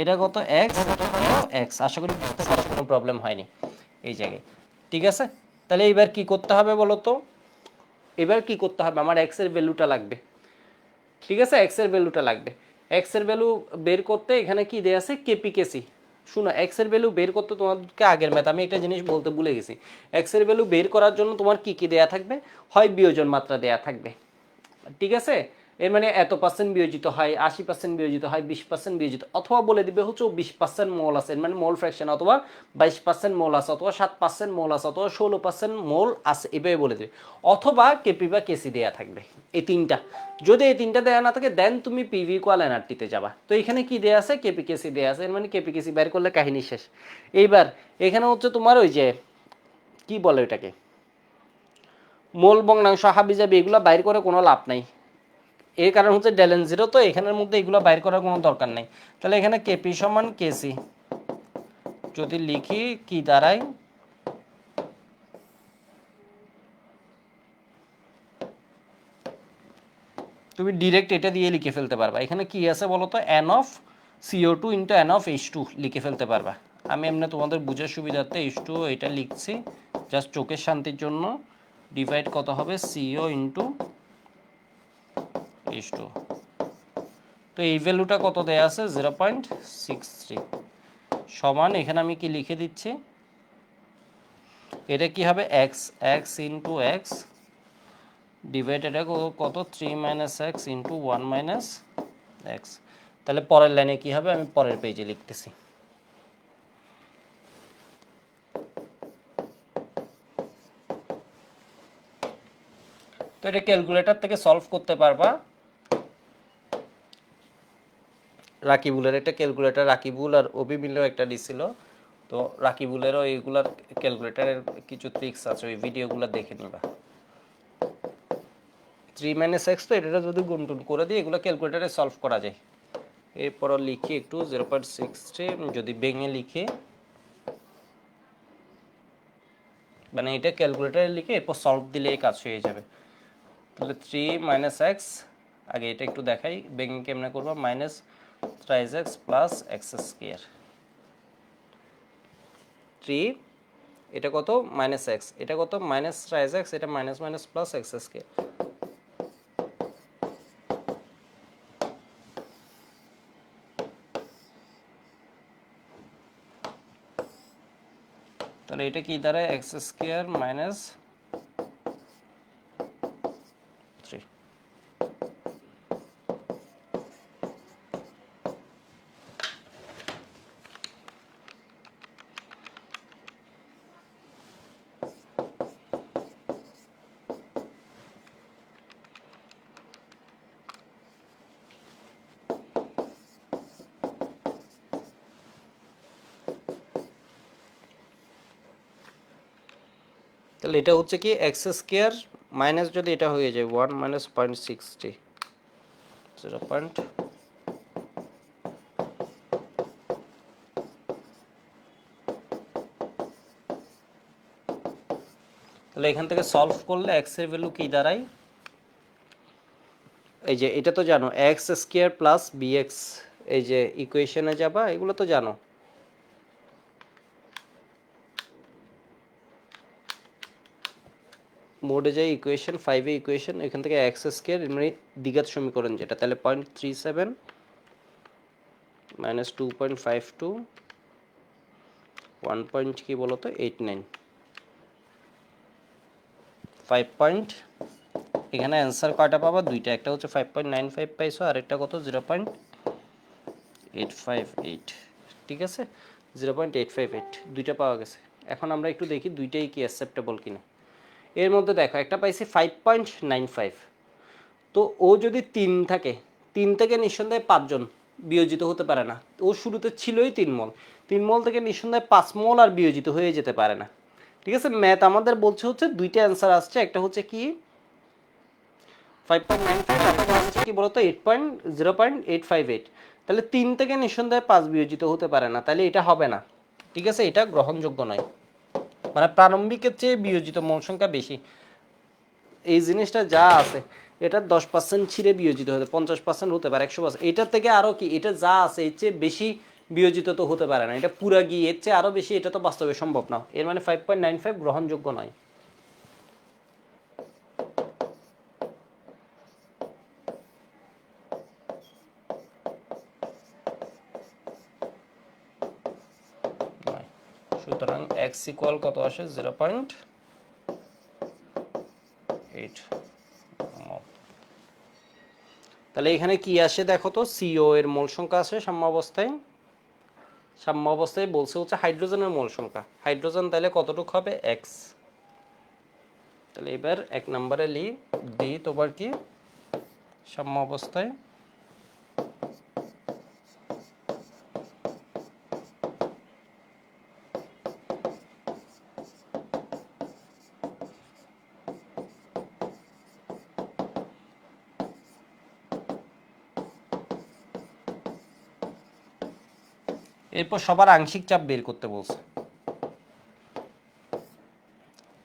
এটা কত? x, এটা কত? x। আশা করি বুঝতে পারছো, কোনো প্রবলেম হয়নি এই জায়গায়। ঠিক আছে, তাহলে এবার কি করতে হবে বলো তো? এবার কি করতে হবে? আমার x এর ভ্যালুটা লাগবে। ঠিক আছে, x এর ভ্যালুটা লাগবে। x এর ভ্যালু বের করতে এখানে কি দেয়া আছে? Kp Kc. শুনো, x এর ভ্যালু বের করতে তোমাদেরকে আগের ম্যাথ আমি একটা জিনিস বলতে ভুলে গেছি। x এর ভ্যালু বের করার জন্য তোমার কি কি দেয়া থাকবে? হয় বিয়োজন মাত্রা দেয়া থাকবে, ঠিক আছে। এর মানে এত পার্সেন্ট বিয়োজিত হয়, 80% বিয়োজিত হয়, 20% বিয়োজিত, অথবা বলে দিবে হচ্ছে 20% মোল আছে, এর মানে মোল ফ্র্যাকশন, অথবা 22% মোল আছে, অথবা 7% মোল আছে, অথবা 16% মোল আছে, এভাবে বলে দেবে। অথবা কেপি বা কেসি দেয়া থাকবে, এই তিনটা। যদি এই তিনটা দেয়া না থাকে দেন তুমি পিভি ইকুয়াল এনআরটিতে যাবা। তো এখানে কি দেয়া আছে? কেপি কেসি দেয়া আছে, এর মানে কেপি কেসি বের করলে কাহিনী শেষ। এইবার এখানে হচ্ছে তোমার ওই যে কি বলে ওটাকে, মোল ভগ্নাংশ হাবিজাবি, এগুলো বাইর করে কোনো লাভ নাই। এর কারণ হচ্ছে ডেলেন জিরো, তো এখানের মধ্যে এগুলো বাইর করার কোনো দরকার নাই। তাহলে এখানে কেপি সমান কেসি যদি লিখি কি দাঁড়ায়, তুমি ডিরেক্ট এটা দিয়ে লিখে ফেলতে পারবা। এখানে কি আছে বলো তো? N of CO2 into N of H2 লিখে ফেলতে পারবা। আমি এমনি তোমাদের বুঝার সুবিধার্থে H2 এটা লিখছি, জাস্ট চোখের শান্তির জন্য। ডিভাইড কত হবে? CO into H2। তো এই ভ্যালুটা কত দেয়া আছে? 0.63 সমান, এখানে আমি কি লিখে দিচ্ছি, এটা কি হবে? X, x into x divide, এটা কত? 3 - x ইন্টু 1 - x। তাহলে পরের লাইনে কি হবে? আমি পরের পেজে লিখতেছি। তো এটা ক্যালকুলেটর থেকে সলভ করতে পারবা। রাকিবুলের একটা ক্যালকুলেটর, রাকিবুল আর অভি মিলেও একটা দিছিল। তো রাকিবুলেরও এইগুলার ক্যালকুলেটরের কিছু ট্রিক্স আছে, ওই ভিডিওগুলো দেখে নিবা। 3 - x, তো এটা যদি গুণটুন করে দিই এগুলো ক্যালকুলেটরে সলভ করা যায়। এরপর লিখি একটু 0.63, যদি ভেঙে লিখে, মানে এটা ক্যালকুলেটরে লিখে এরপর সলভ দিলে এই কাজ হয়ে যাবে। তাহলে 3 - x, আগে এটা একটু দেখাই ভেঙে কেমনে করবো। -3x প্লাস এক্স স্কোয়ার, 3, এটা কত? -x, এটা কত? -3x, এটা minus minus plus x square. তাহলে এটা কি দাঁড়ায়? X square minus 3। তাহলে এটা হচ্ছে কি এক্স স্কোয়ার মাইনাস, যদি এটা হয়ে যায় 1 - 0.60, 0. তাহলে এখান থেকে সলভ করলে এক্স এর ভ্যালু কি দাঁড়ায়, এই যে এটা তো জানো এক্স স্কোয়ার প্লাস বিএক্স, এই যে ইকুয়েশনে যাবা, এগুলো তো জানো। মোডে যাই ইকুয়েশন 5 এ ইকুয়েশন, এখান থেকে এক্স স্কোয়ার মানে দ্বিঘাত সমীকরণ যেটা, তাহলে 0.37 মাইনাস 2.52 1 পয়েন্ট কি বলো তো 89 5 পয়েন্ট, এখানে অ্যান্সার কয়টা পাবা, দুইটা, একটা হচ্ছে 5.95 পাইছো, আর একটা কত 0.858, ঠিক আছে 0.858 দুইটা পাওয়া গেছে। এখন আমরা একটু দেখি দুইটাই কি অ্যাকসেপ্টেবল কিনা। এর মধ্যে দেখো একটা পাইছি 5.95, তো ও যদি 3 থাকে, 3 থেকে নিঃসন্দেহে 5 জন বিয়োজিত হতে পারে না, ও শুরুতে ছিলই 3 মল, 3 মল থেকে নিঃসন্দেহে 5 মল আর বিয়োজিত হয়ে যেতে পারে না, ঠিক আছে। ম্যাথ আমাদের বলছে হচ্ছে দুইটা অ্যান্সার আসছে, একটা হচ্ছে কি 5.95, একটা হচ্ছে কি বলতো 0.858, তাহলে 3 থেকে নিঃসন্দেহে 5 বিয়োজিত হতে পারে না, তাহলে এটা হবে না, ঠিক আছে, এটা গ্রহণযোগ্য নয়, মানে প্রারম্ভিকের চেয়ে বিয়োজিত মৌল সংখ্যা বেশি, এই জিনিসটা যা আছে এটা 10% ছিঁড়ে বিয়োজিত হতে 50% হতে পারে 100%, এটার থেকে আরও কি, এটা যা আছে এর চেয়ে বেশি বিয়োজিত তো হতে পারে না, এটা পুরা গিয়ে এর চেয়ে আরও বেশি, এটা তো বাস্তবে সম্ভব না, এর মানে 5.95 গ্রহণযোগ্য নয়। সুতরাং এক্স ইকুয়াল কত আসে 0.8, তাহলে এখানে কি আসে দেখো তো, সিও এর মোল সংখ্যা আসে সাম্য অবস্থায়, সাম্য অবস্থায় বলছে হচ্ছে হাইড্রোজেনের মোল সংখ্যা, হাইড্রোজেন তাহলে কতটুকু হবে এক্স, তাহলে এবার 1 নম্বরে দিই তোমার কি সাম্য অবস্থায় এরপর সবার আংশিক চাপ বের করতে বলছে।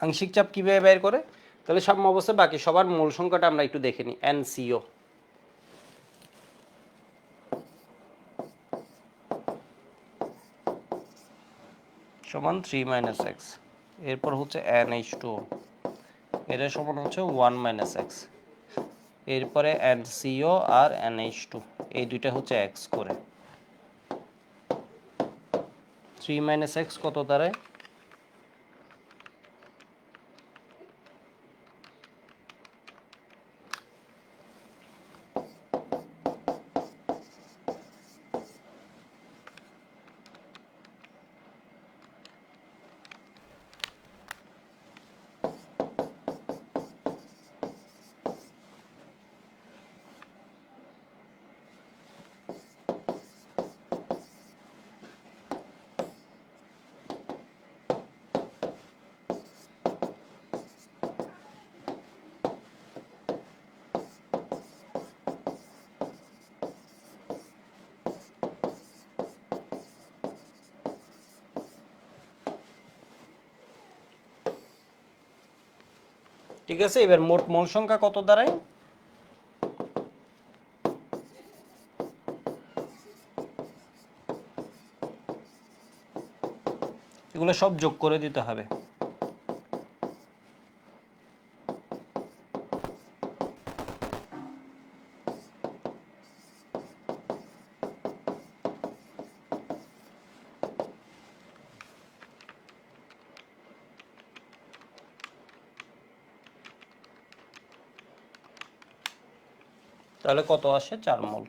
আংশিক চাপ কিভাবে বের করে, তাহলে সাম্য অবস্থায় বাকি সবার মোল সংখ্যাটা আমরা একটু দেখে নিই, এনসিও সমান 3 মাইনাস এক্স, এরপর হচ্ছে NH2 এটা সমান হচ্ছে 1 মাইনাস এক্স, এরপরে NCO আর NH2 এই দুইটা হচ্ছে এক্স করে, 3 মাইনাস এক্স কত দাঁড়ায়, ঠিক আছে। এবার মোট মোল সংখ্যা কত দাঁড়ায়, এগুলো সব যোগ করে দিতে হবে, তাহলে কত আসে 4 মোল।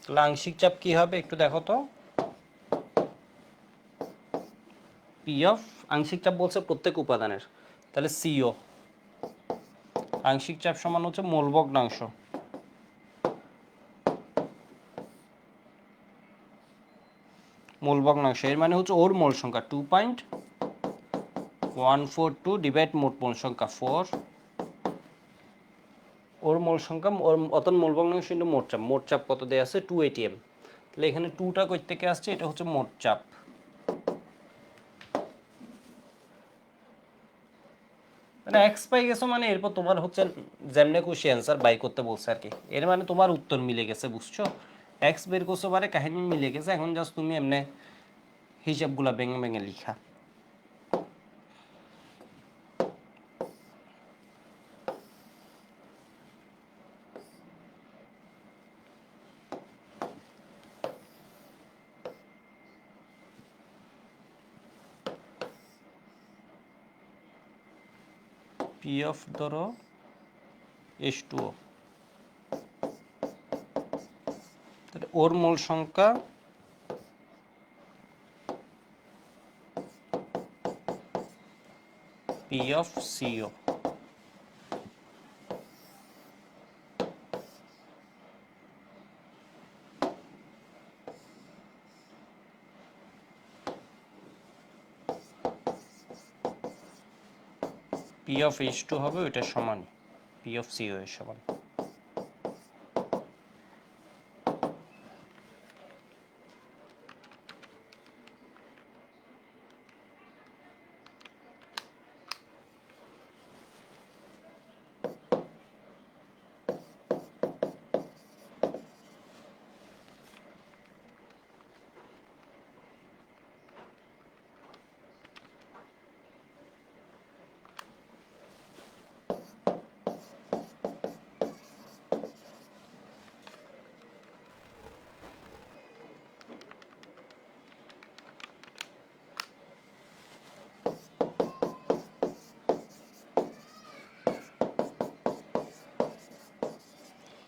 তাহলে আংশিক চাপ কি হবে একটু দেখো তো, পি অফ আংশিক চাপ বলছে প্রত্যেক উপাদানের, তাহলে সিও আংশিক চাপ সমান হচ্ছে মোল ভগ্নাংশ, মোল ভগ্নাংশ এর মানে হচ্ছে ওর মোল সংখ্যা 2.142 ডিভাইড মোট মোল সংখ্যা 4, ওর মোল সংখ্যা ওর অতন মোল ভগ্নাংশ ইন্টু মোট চাপ কত দেয়া আছে 2 atm, তাহলে এখানে 2টা কই থেকে আসছে, এটা হচ্ছে মোট চাপ, মানে এক্স পাই গেছো মানে এরপর তোমার হচ্ছে যেমনে খুশি অ্যান্সার বাই করতে বলছে আর কি, এর মানে তোমার উত্তর মিলে গেছে, বুঝছো? এক্স বের করছো মানে কাহিনী মিলে গেছে, এখন জাস্ট তুমি এমনি হিসাবগুলা ভেঙে ভেঙে লিখা। পি অফ ধরো H2O, তাহলে ওর মোল সংখ্যা P of CO. P of H2 হবে ওইটা সমান পি অফ সিও এর সমান।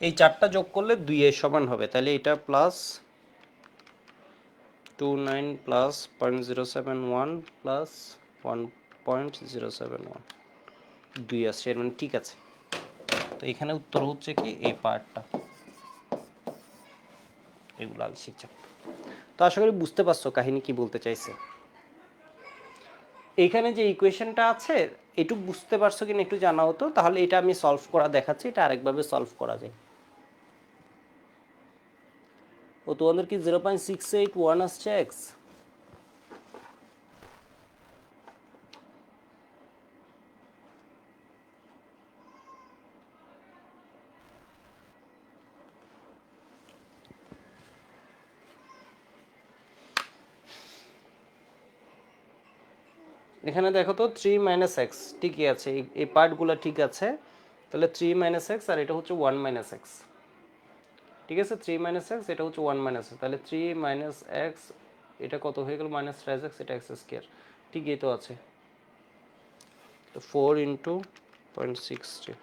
এই চারটা যোগ করলে 2 এর সমান হবে, তাহলে এটা প্লাস 29 প্লাস 0.071 প্লাস 1.071 2 আসছে, এর মানে ঠিক আছে। তো এখানে উত্তর হচ্ছে কি এই পার্টটা, এগুলো আগে শিখছে। তো আশা করি বুঝতে পারছো কাহিনী কি বলতে চাইছে। এইখানে যে ইকুয়েশনটা আছে এটুকু বুঝতে পারছো কিনা একটু জানা হতো, তাহলে এটা আমি সলভ করা দেখাচ্ছি, এটা আরেকভাবে সলভ করা যায়। ও তোমাদের কি 0.681 আসছে এক্স? এখানে দেখো তো 3 মাইনাস এক্স ঠিকই আছে, এই পার্টগুলো ঠিক আছে, তাহলে 3 মাইনাস এক্স আর এটা হচ্ছে 1 মাইনাস এক্স, ঠিক আছে? 3 মাইনাস এক্স, এটা হচ্ছে 1 মাইনাস এক্স, তাহলে 3 মাইনাস এক্স এটা কত হয়ে গেল মাইনাস 5 এক্স, এটা এক্স স্কোয়ার, ঠিকই তো আছে। তো 4 ইন্টু 0.63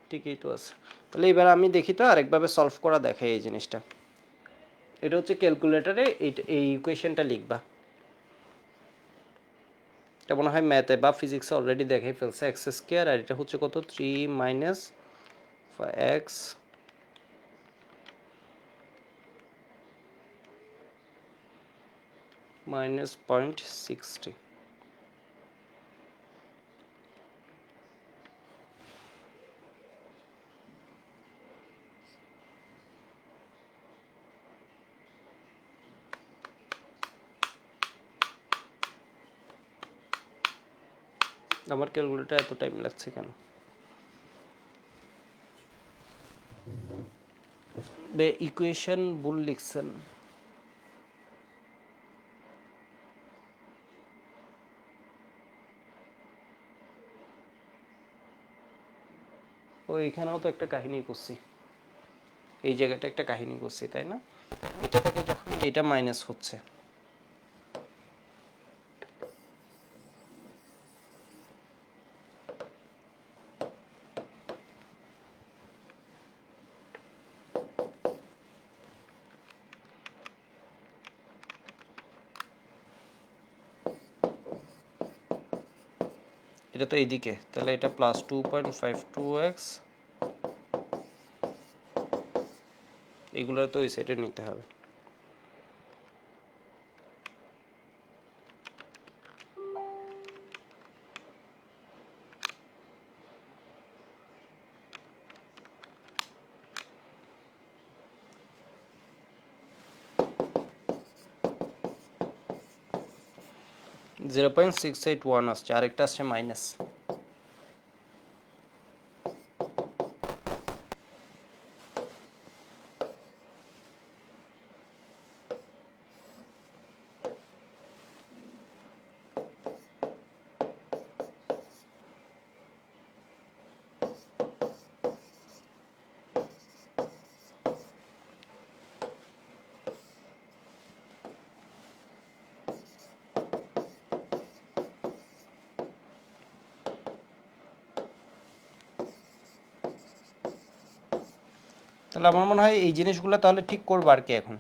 ঠিকই তো আছে। তাহলে এবার আমি দেখি তো আরেকভাবে সলভ করা দেখাই এই জিনিসটা। এটা হচ্ছে ক্যালকুলেটরে এই ইকুয়েশনটা লিখবা, এটা মনে হয় ম্যাথে বা ফিজিক্সে অলরেডি দেখাই ফেলছে, এক্স স্কোয়ার আর এটা হচ্ছে কত 3 মাইনাস এক্স মাইনাস 0.60। আমার ক্যালকুলেটর এত টাইম লাগছে কেন? বে ইকুয়েশন ভুল লিখছেন। ও এখানেও তো একটা কাহিনী করছি, এই জায়গাটা একটা কাহিনী করছি তাই না? এটা থেকে যখন এটা মাইনাস হচ্ছে, এটা তো এইদিকে, তাহলে এটা প্লাস 2.52x, এগুলো তো ওই সাইডে নিতে হবে। Zero point six eight one আসছে, আরেকটা আসছে মাইনাস। তাহলে আমার মনে হয় এই জিনিসগুলো তাহলে ঠিক করবো আর কি এখন।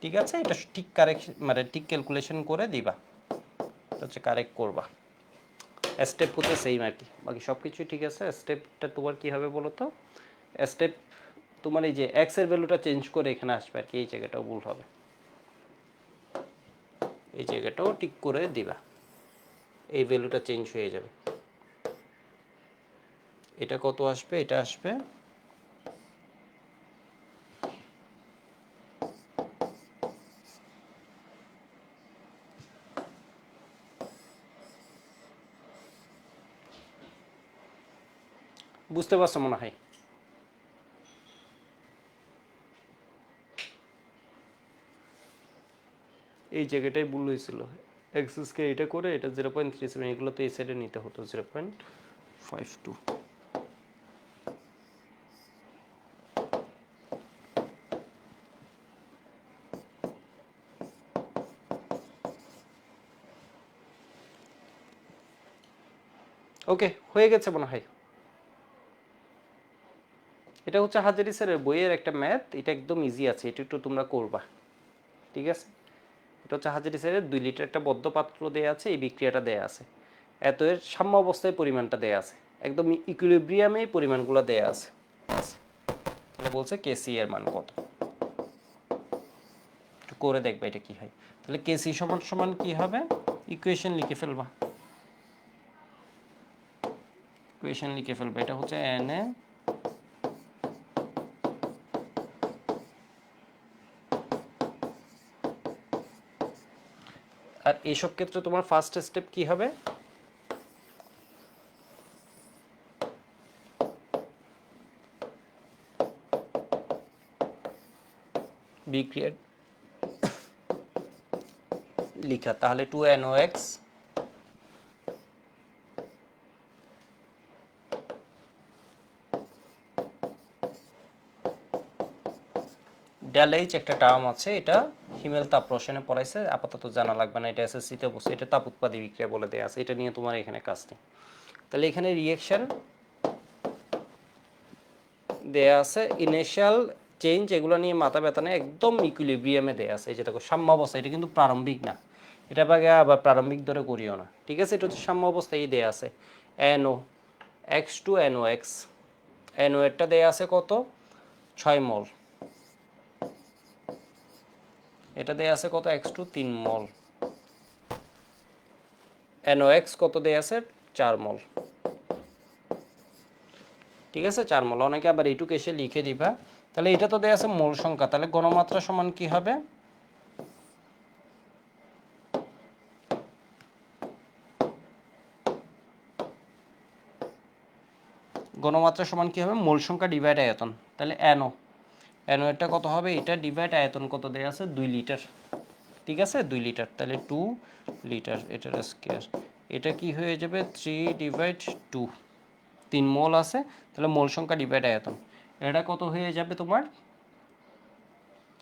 ঠিক আছে, এটা ঠিক কারেকশন মানে ঠিক ক্যালকুলেশন করে দিবা, এটা হচ্ছে কারেক্ট করবা। স্টেপ হচ্ছে সেম আর কি, বাকি সব কিছুই ঠিক আছে। স্টেপটা তোমার কী হবে বলো তো, স্টেপ তোমার এই যে এক্স এর ভ্যালুটা চেঞ্জ করে এখানে আসবে আর কি, এই জায়গাটাও ভুল হবে, এই জায়গাটাও ঠিক করে দিবা, এই ভ্যালুটা চেঞ্জ হয়ে যাবে। এটা কত আসবে, এটা আসবে বুঝতে পারছো মনে হয়। এই জায়গাটাই ভুল হয়েছিল, এক্সেসকে এটা করে এটা 0.37, এগুলো তো এই সাইডে নিতে হতো 0.52। ওকে, হয়ে গেছে মনে হয়। এটা হচ্ছে হাজারি স্যারের বইয়ের একটা ম্যাথ, এটা একদম ইজি আছে, এটা একটু তোমরা করবা। ঠিক আছে, এটা হচ্ছে হাজারি স্যারের 2 লিটার একটা বদ্ধ পাত্র দেয়া আছে, এই বিক্রিয়াটা দেয়া আছে, এত এর সাম্য অবস্থায় পরিমাণটা দেয়া আছে, একদম ইকুইলিব্রিয়ামে পরিমাণগুলো দেয়া আছে। এটা বলছে কেসি এর মান কত, একটু করে দেখবা এটা কি হয়। তাহলে কেসি সমান সমান কি হবে, ইকুয়েশন লিখে ফেলবা, ইকুয়েশন লিখে ফেলবা। এটা হচ্ছে এন এ আর এইসব ক্ষেত্রে তোমার ফার্স্ট স্টেপ কি হবে, বিক্রিয়া লিখা, তাহলে 2NOx ডেল এইচ একটা টার্ম আছে, এটা হিমেল তাপ রসায়নে পড়াইছে, আপাতত জানা লাগবে না, এটা এসএসসিতে বসে, এটা তাপ উৎপাদী বিক্রিয়া বলে দেয়া আছে, এটা নিয়ে তোমার এখানে কাজ নেই। তাহলে এখানে রিঅ্যাকশন দেয়া আছে, ইনিশিয়াল চেঞ্জ এগুলো নিয়ে মাথা ব্যথা নেই, একদম ইকুইলিব্রিয়ামে দেয়া আছে। এই যে দেখো সাম্য অবস্থা, এটা কিন্তু প্রারম্ভিক না, এটা বাগে আবার প্রারম্ভিক ধরে করিও না। ঠিক আছে, এটা হচ্ছে সাম্য অবস্থা, এই দেয়া আছে NO X2NOx, NO এরটা দেয়া আছে কত 6 মল, এটা দেয়া আছে কত X2 3 মল, NOx কত দেয়া আছে 4 মল। ঠিক আছে, 4 মল, অনেকে আবার এইটুকু এসে লিখে দিবা। তাহলে এটা তো দেয়া আছে মোল সংখ্যা, তাহলে ঘনমাত্রা সমান কি হবে, ঘনমাত্রা সমান কি হবে, মোল সংখ্যা ডিভাইড আয়তন। তাহলে NO এটা কত হবে, এটা ডিভাইড আয়তন কত দেয়া আছে 2 লিটার। ঠিক আছে, 2 লিটার, তাহলে 2 লিটার এটার স্কয়ার, এটা কি হয়ে যাবে 3/2, 3 মোল আছে, তাহলে মোল সংখ্যা ডিভাইড আয়তন, এটা কত হয়ে যাবে তোমার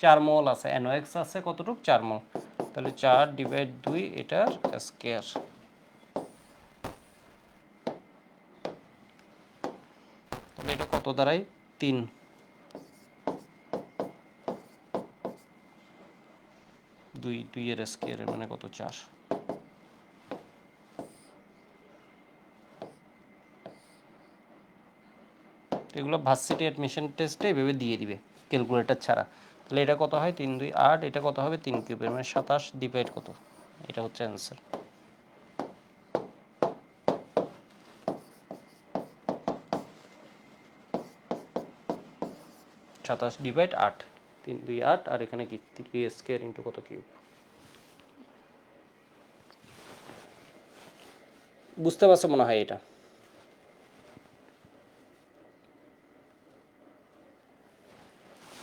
4 মোল আছে, NOx আছে কতটুক 4 মোল, তাহলে 4/2 এটার স্কয়ার। তাহলে এটা কত দাঁড়ায় 3, 2 এর স্কয়ারের মানে কত 4। এগুলো ভার্সিটি অ্যাডমিশন টেস্টে এভাবে দিয়ে দিবে ক্যালকুলেটর ছাড়া। তাহলে এটা কত হয় 3 2 8, এটা কত হবে 3 কিউবের মানে 27 ডিভাইড কত, এটা হচ্ছে অ্যান্সার। 27 ডিভাইড 8, 3 2 8, আর এখানে কি 3 স্কয়ার ইন্টু কত কিউব। বুঝতে পারছো মনে হয় এটা।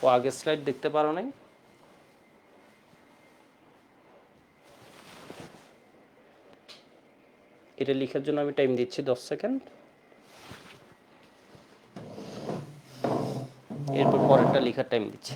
ও আগের স্লাইড দেখতে পারো নাই, এটা লেখার জন্য আমি টাইম দিচ্ছি 10 সেকেন্ড, এরপর পরেরটা লেখার টাইম দিচ্ছি।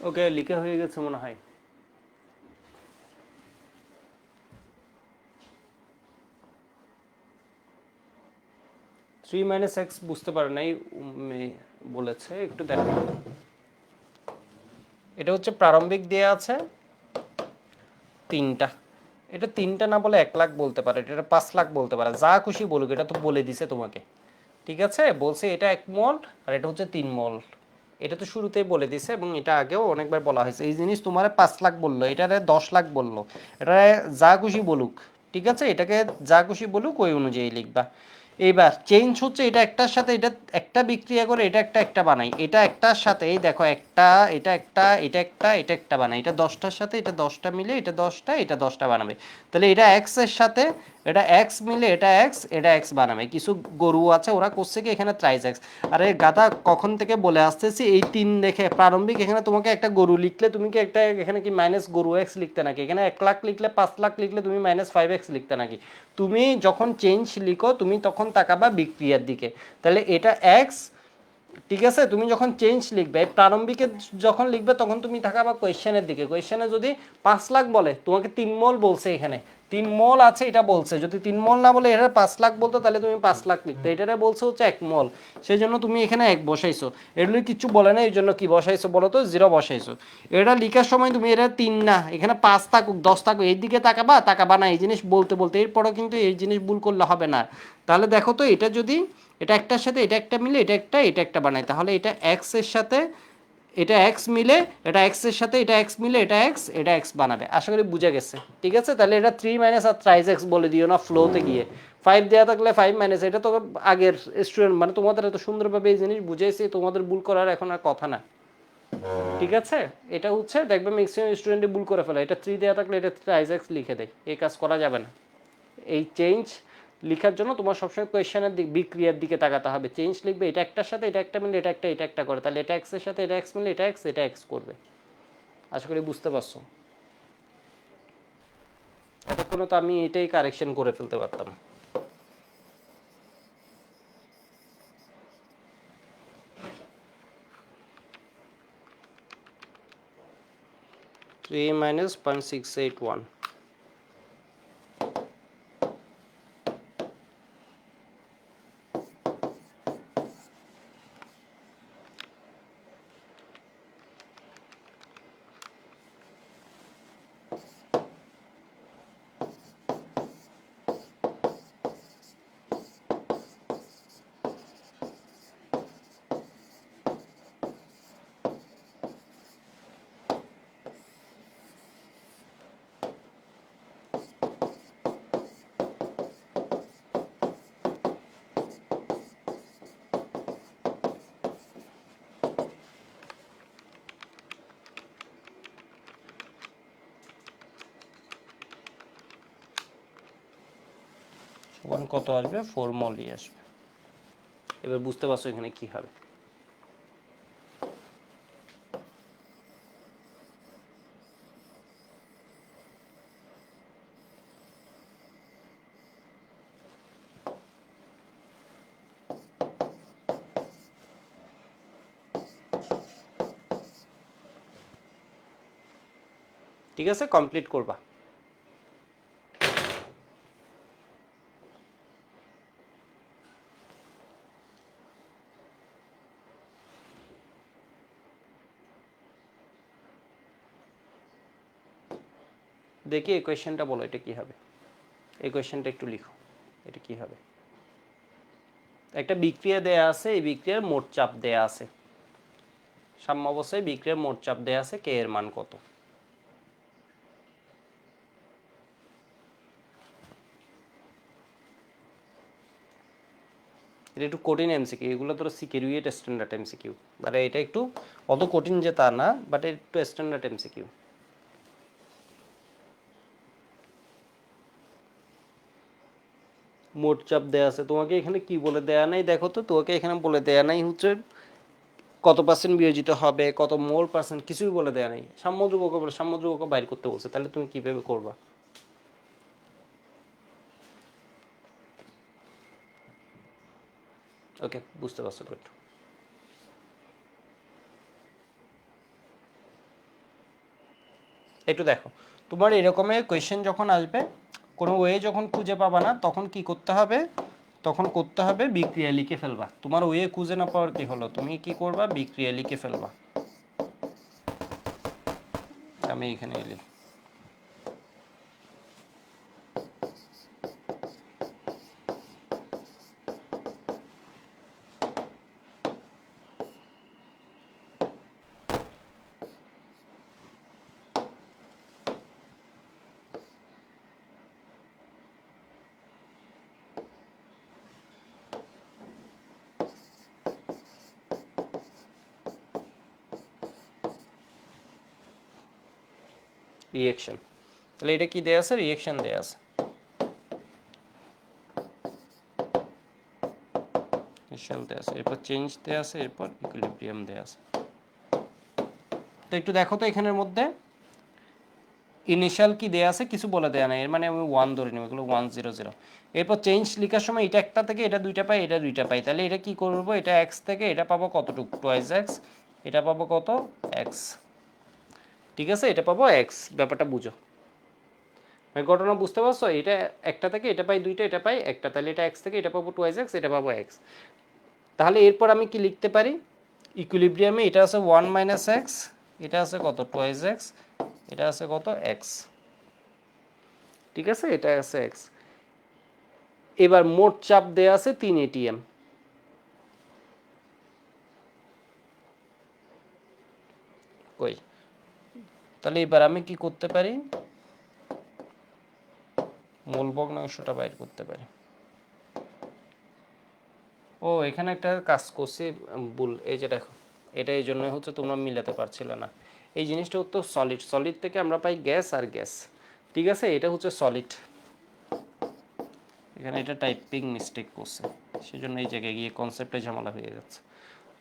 ওকে, লিখে হয়ে গেছে মনে হয়। থ্রি মাইনাস এক্স বুঝতে পারে নাই, বলেছে একটু দেখো। এটা হচ্ছে প্রারম্ভিক দেয়া আছে 3টা। এটা 3টা না বলে 1 লাখ বলতে পারে, এটা 5 লাখ বলতে পারে, যা খুশি বলুক, এটা তো বলে দিছে তোমাকে। ঠিক আছে, বলছে এটা 1 মল আর এটা হচ্ছে 3 মল। এটা তো শুরুতেই বলে দিছে এবং এটা আগেও অনেকবার বলা হয়েছে। এই জিনিস তোমার 5 লাখ বললো, এটারে 10 লাখ বললো, এটা যা খুশি বলুক। ঠিক আছে, এটাকে যা খুশি বলুক ওই অনুযায়ী লিখবা। এইবার চেঞ্জ হচ্ছে এটা একটার সাথে এটা একটা বিক্রিয়া করে এটা একটা একটা বানাই, এটা একটার সাথে এই দেখো একটা, এটা একটা, এটা একটা, এটা একটা বানাই, এটা 10টার সাথে এটা 10টা মিলে এটা 10টা, এটা 10টা বানাবে। তাহলে এটা এক্স এর সাথে এটা এক্স মিলে এটা এক্স, এটা এক্স বানাবে। কিছু গরু আছে ওরা করছে কি এখানে ট্রাইস এক্স। আরে গাধা, কখন থেকে বলে আসতেছি এই 3 দেখে প্রারম্ভিক, এখানে তোমাকে একটা গরু লিখলে তুমি কি একটা এখানে কি মাইনাস গরু এক্স লিখতে নাকি? এখানে 1 লাখ লিখলে 5 লাখ লিখলে তুমি -5x লিখতে নাকি? তুমি যখন চেঞ্জ লিখো তুমি তখন তাকাবা বিক্রিয়ার দিকে। তাহলে এটা এক্স, ঠিক আছে, তুমি যখন চেঞ্জ লিখবে প্রারম্ভিকে যখন লিখবে তখন তুমি তাকাবা কোয়েশ্চেনের দিকে। কোয়েশ্চেনে যদি 5 লাখ বলে, তোমাকে 3 মল বলছে, এখানে 3 মল আছে এটা বলছে, যদি 3 মল না বলে এটা 5 লাখ বলতো তাহলে তুমি 5 লাখ লিখতে। এটারে বলছে হচ্ছে 1 মল, সেই জন্য তুমি এখানে 1 বসাইছো। এগুলো কিচ্ছু বলে না, এই জন্য কি বসাইছো বলো তো? 0 বসাইছো। এটা লিখার সময় তুমি এটা 3 না, এখানে 5 থাকুক 10 থাকুক এই দিকে তাকাবা, তাকাবা না এই জিনিস বলতে বলতে। এরপরও কিন্তু এই জিনিস ভুল করলে হবে না। তাহলে দেখো তো, এটা যদি এটা একটার সাথে এটা একটা মিলে এটা একটা বানায়, তাহলে এটা এক্স এর সাথে এটা এক্স মিলে এটা এক্স এর সাথে এটা এক্স মিলে এটা এক্স বানাবে। আশা করি বুঝে গেছে। ঠিক আছে, তাহলে এটা 3 মাইনাস আর ট্রাইস এক্স বলে দিও না ফ্লোতে গিয়ে। 5 দেওয়া থাকলে 5 মাইনাস, এটা তো আগের স্টুডেন্ট মানে তোমাদের এত সুন্দরভাবে এই জিনিস বুঝাইছি, তোমাদের ভুল করার এখন আর কথা না। ঠিক আছে, এটা হচ্ছে দেখবে ম্যাক্সিমাম স্টুডেন্টই ভুল করে ফেলে, এটা 3 দেওয়া থাকলে এটা ট্রাইস এক্স লিখে দেয়, এই কাজ করা যাবে না। এই চেঞ্জ লেখার জন্য তোমার সবসময় কোয়েশ্চেনের দিক বিক্রিয়ার দিকে তাকাতে হবে। চেঞ্জ লিখবে এটা একটার সাথে এটা একটা মিলে এটা একটা করে, তাহলে এটা এক্স এর সাথে এটা এক্স মিলে এটা এক্স করবে। আশা করি বুঝতে পারছো। এতক্ষণ তো আমি এটাই কারেকশন করে ফেলতে পারতাম। Three minus 0.681। ওয়ান কত আসবে? 4 মলই আসবে। এবার বুঝতে পারছো এখানে কি হবে। ঠিক আছে, কমপ্লিট করবা। দেখি এই কোয়েশ্চেনটা বলো, এটা কি হবে? এই কোয়েশ্চেনটা একটু লিখো, এটা কি হবে? একটা বিক্রিয়া দেয়া আছে, এই বিক্রিয়ার মোট চাপ দেয়া আছে, সাম্য অবস্থায় বিক্রিয়ার মোট চাপ দেয়া আছে, কে এর মান কত? এটা একটু কঠিন এমসিকিউ, এগুলো তোর সিকিউরিয়েট স্ট্যান্ডার্ড এমসিকিউ, মানে এটা একটু অত কঠিন যে তা না, বাট একটু স্ট্যান্ডার্ড এমসিকিউ। মোট চাপ দেয়া আছে, তোমাকে এখানে কি বলে দেয়া নাই দেখো তো, তোমাকে এখানে বলে দেয়া নাই হচ্ছে কত পার্সেন্ট বিয়োজিত হবে, কত মোল পার্সেন্ট, কিছুই বলে দেয়া নাই। সাম্য ধ্রুবক বাইর করতে বলছে, তাহলে তুমি কিভাবে করবা? ওকে, বুঝতে পারছো। গুড। একটু দেখো, তোমার এরকমের কোয়েশ্চেন যখন আসবে, কোনো ওয়ে যখন খুঁজে পাবা না, তখন কি করতে হবে, তখন করতে হবে বিক্রিয়া লিখে ফেলবা। তোমার ওয়ে খুঁজে না পাওয়ার কি হলো, তুমি কি করবা, বিক্রিয়া লিখে ফেলবা। আমি এখানে এলি রিয়েকশন, তাহলে এটা কি দেয়া আছে, রিয়েকশন দেয়া আছে, রিয়েকশন দেয়া আছে, এরপর চেঞ্জ দেয়া আছে, এরপর ইকুইলিব্রিয়াম দেয়া আছে। তো একটু দেখো তো এখানের মধ্যে ইনিশিয়াল কি দেয়া আছে, কিছু বলে দেয়া নাই, এর মানে আমি 1 ধরে নিব, এগুলো 1 0 0। এরপর চেঞ্জ লেখার সময় এটা একটা থেকে এটা দুইটা পাই, এটা দুইটা পাই, তাহলে এটা কি করব, এটা x থেকে এটা পাবো কতটুকু, টুয়াইস x, এটা পাবো কত x, ঠিক আছে, এটা পাবো x। ব্যাপারটা বুঝো, মানে ঘটনা বুঝতে পারছো, এটা একটা থেকে এটা পাই দুইটা, এটা পাই একটা, তাহলে এটা x থেকে এটা পাবো টুয়াইস x, এটা পাবো x। তাহলে এরপর আমি কি লিখতে পারি, ইকুইলিব্রিয়ামে এটা আছে 1 মাইনাস এক্স, এটা আছে কত টুয়াইস এক্স, এটা আছে কত এক্স, ঠিক আছে, এটা আছে এক্স। এবার মোট চাপ দেয়া আছে 3 এটিএম, কই, তাহলে এবার আমি কি করতে পারি, মূল ভগ্নাংশটা বাইর করতে পারি। ও এখানে একটা কাজ করছি ভুল, এই যে দেখো, এটা এই জন্য হচ্ছে তোমরা মিলাতে পারছিল না, এই জিনিসটা হচ্ছে সলিড, সলিড থেকে আমরা পাই গ্যাস আর গ্যাস, ঠিক আছে, এটা হচ্ছে সলিড, এখানে এটা টাইপিং মিস্টেক করছে, সেজন্য এই জায়গায় গিয়ে কনসেপ্টে ঝামেলা হয়ে যাচ্ছে।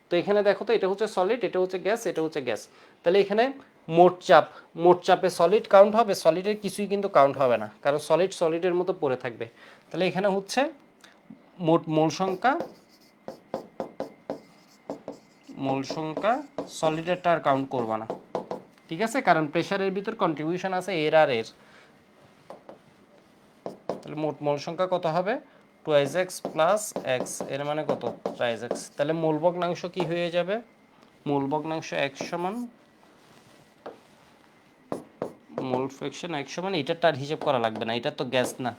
তো এখানে দেখো তো, এটা হচ্ছে সলিড, এটা হচ্ছে গ্যাস, এটা হচ্ছে গ্যাস, তাহলে এখানে মোট চাপ, মোট চাপে সলিড কাউন্ট হবে, সলিডের কিছুই কিন্তু কাউন্ট হবে না, কারণ সলিড সলিডের মতো পড়ে থাকবে। তাহলে এখানে হচ্ছে মোট মোল সংখ্যা, মোল সংখ্যা, সলিডেরটা আর কাউন্ট করবা না, ঠিক আছে, কারণ প্রেসারের ভিতর কন্ট্রিবিউশন আছে এর আর এর। তাহলে মোট মোল সংখ্যা কত হবে, টুয়াইস এক্স প্লাস এক্স, এর মানে কত ট্রাইস এক্স, তাহলে মূল ভগ্নাংশ কি হয়ে যাবে, মূল ভগ্নাংশ এক্স সমান, মোল ফ্র্যাকশন এক সমান, এটার তার হিসাব করা লাগবে না, এটা তো গ্যাস না,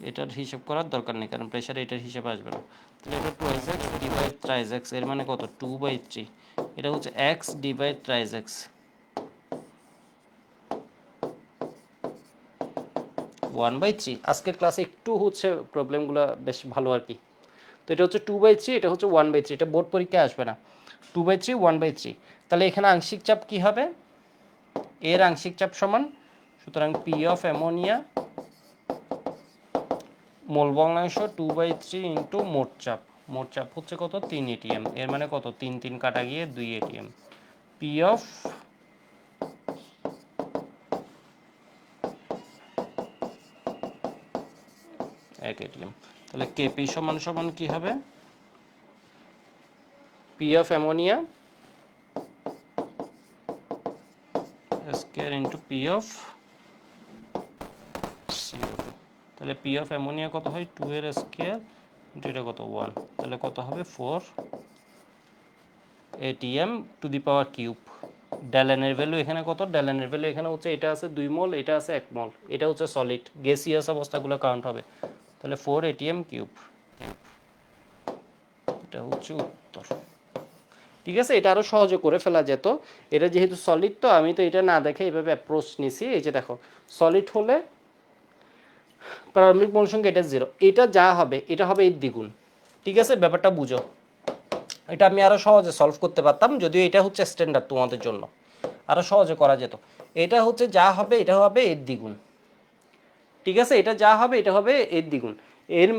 এটার হিসাব করার দরকার নেই, কারণ প্রেসারে এটার হিসাব আসবে না। তাহলে এটা twice x divide thrice x, এর মানে কত 2/3, এটা হচ্ছে এক্স ডিভাইড ট্রাইস এক্স, 1/3। আজকের ক্লাসে একটু হচ্ছে প্রবলেমগুলো বেশ ভালো আর কি। তো এটা হচ্ছে 2/3, এটা হচ্ছে 1/3, এটা বোর্ড পরীক্ষায় আসবে না, 2/3 1/3। তাহলে এখানে আংশিক চাপ কি হবে, এর আংশিক চাপ সমান, সুতরাং পি অফ অ্যামোনিয়া মোল ভগ্নাংশ 2/3 ইন্টু মোট চাপ, মোট চাপ হচ্ছে কত 3 এটিএম, এর মানে কত 3 3 কাটা গিয়ে 2 এটিএম, পি অফ 1 এটিএম। তাহলে কেপি সমান সমান কি হবে, P of ammonia square into P of CO2, তাহলে পি অফ অ্যামোনিয়া কত হয় 2 এর স্কয়ার ইন্টু এটা কত 1, তাহলে কত হবে 4 ATM to the power cube. ড্যালেনের ভ্যালু এখানে কত, ড্যালেনের ভ্যালু এখানে হচ্ছে, এটা আছে 2 মোল, এটা আছে 1 মোল, এটা হচ্ছে সলিড, গ্যাসিয়াস অবস্থাগুলো কাউন্ট হবে, তাহলে 4 এটিএম কিউব, এটা হচ্ছে উত্তর। ঠিক আছে, এটা আরো সহজে করে ফেলা যেত, এটা যেহেতু সলিড তো আমি তো এটা না দেখে এইভাবে অ্যাপ্রোচ নিছি। এই যে দেখো, সলিড হলে প্রারম্ভিক মোল সংখ্যা এটা 0, এটা যা হবে এটা হবে এর দ্বিগুণ, ঠিক আছে, ব্যাপারটা বুঝো। এটা আমি আরো সহজে সলভ করতে পারতাম, যদিও এটা হচ্ছে স্ট্যান্ডার্ড তোমাদের জন্য, আরো সহজে করা যেত। এটা হচ্ছে যা হবে এটা হবে এর দ্বিগুণ, ঠিক আছে, এটা যা হবে এটা হবে এর দ্বিগুণ, এর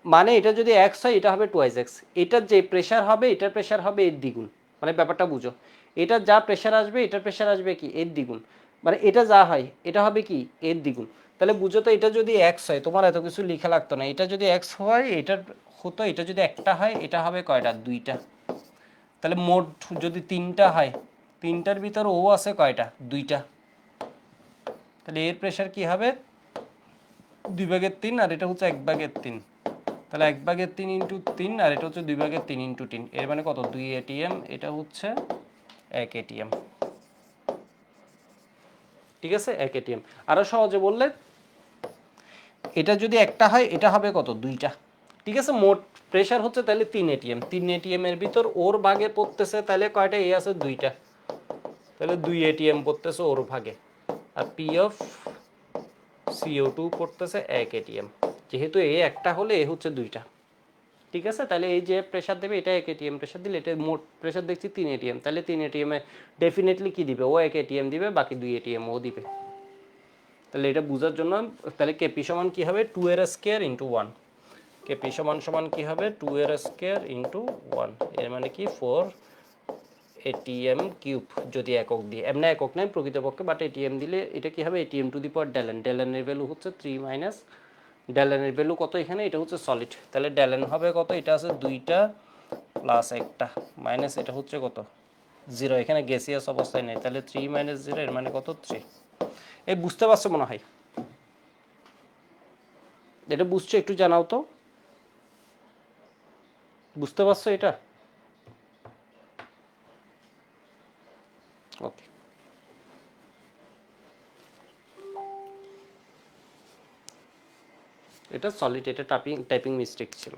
মানে এটা যদি এক্স হয় এটা হবে টুয়াইস এক্স, এটার যে প্রেশার হবে এটার প্রেশার হবে এর দ্বিগুণ, মানে ব্যাপারটা বুঝো, এটা যা প্রেশার আসবে এটার প্রেশার আসবে কি এর দ্বিগুণ, মানে এটা যা হয় এটা হবে কি এর দ্বিগুণ। তাহলে বুঝো তো, এটা যদি এক্স হয় তোমার এত কিছু লেখা লাগতো না, এটা যদি এক্স হয় এটার হতো, এটা যদি একটা হয় এটা হবে কয়টা, দুইটা, তাহলে মোট যদি তিনটা হয়, তিনটার ভিতর ও আছে কয়টা, দুইটা, তাহলে এর প্রেশার কি হবে 2/3 আর এটা হচ্ছে 1/3, তাহলে 1/3 ইন্টু 3 আর এটা হচ্ছে 2/3 ইন্টু 3, এর মানে কত 2 ATM, এটা হচ্ছে 1 ATM। ঠিক আছে 1 ATM। আরো সহজে বললে এটা যদি একটা হয় এটা হবে কত 2টা। ঠিক আছে মোট প্রেশার হচ্ছে তাহলে 3 ATM, 3 ATM এর ভিতর ওর ভাগে পড়তেছে তাহলে কয়টা এ আছে 2টা, তাহলে 2 ATM পড়তেছে ওর ভাগে, আর পি অফ CO2 পড়তেছে 1 ATM, যেহেতু এ একটা হলে এ হচ্ছে 2টা। ঠিক আছে তাহলে এই যে প্রেশার দেবে এটা 1 ATM প্রেশার দিলে, এটা মোট প্রেশার দেখছি 3 ATM, তাহলে 3 ATM এ ডেফিনেটলি কি দিবে ও 1 ATM দিবে, বাকি 2 ATM ও দিবে। তাহলে এটা বোঝার জন্য তাহলে কেপি সমান কি হবে 2 এর স্কয়ার ইন্টু 1, কেপি সমান সমান কি হবে 2 এর স্কয়ার ইন্টু 1, এর মানে কি 4 ATM কিউব, যদি একক দিয়ে, এমনি একক নাই প্রকৃতপক্ষে, বাট ATM দিলে এটা কি হবে ATM to the power delta n, ডেলেনের ভ্যালু হচ্ছে 3 মাইনাস ডেলেনের ভ্যালু কত এখানে, এটা হচ্ছে সলিড, তাহলে ডেলেন হবে কত, এটা আছে 2টা প্লাস 1টা মাইনাস এটা হচ্ছে কত 0, এখানে গ্যাসিয়াস অবস্থায় নেই, তাহলে 3 মাইনাস 0 এর মানে কত 3। এই বুঝতে পারছো মনে হয়, এটা বুঝছো একটু জানাও তো, বুঝতে পারছো এটা? ওকে, এটা সলিড, এটা টাইপিং টাইপিং মিস্টেক ছিল।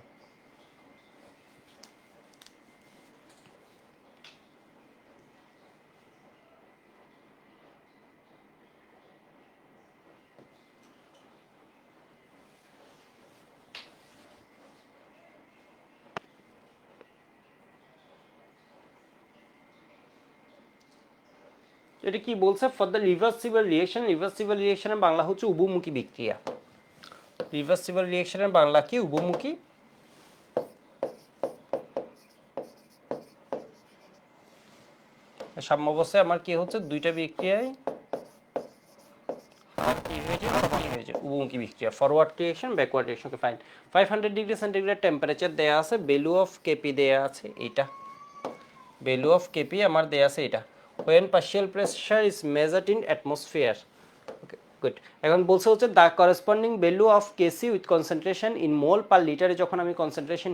এটা কি বলছে for the reversible reaction, reversible রিঅ্যাকশনের বাংলা হচ্ছে উভমুখী বিক্রিয়া, রিভার্সিবল রিঅ্যাকশনের বাংলা কি উভমুখী সাম্যাবস্থায় আমার কি হচ্ছে দুইটা বিক্রিয়ায় কি হয়েছে সমানই হয়েছে, উভমুখী বিক্রিয়া, forward reaction backward reaction. Fine, 500 degree centigrade temperature দেয়া আছে, ভ্যালু অফ কেপি দেয়া আছে এইটা, ভ্যালু অফ কেপি আমার দেয়া আছে এটা, when partial pressure is measured in atmosphere, okay good. এখন বলছে হচ্ছে the corresponding value of Kc with concentration in mole per লিটারে, যখন আমি কনসেন্ট্রেশন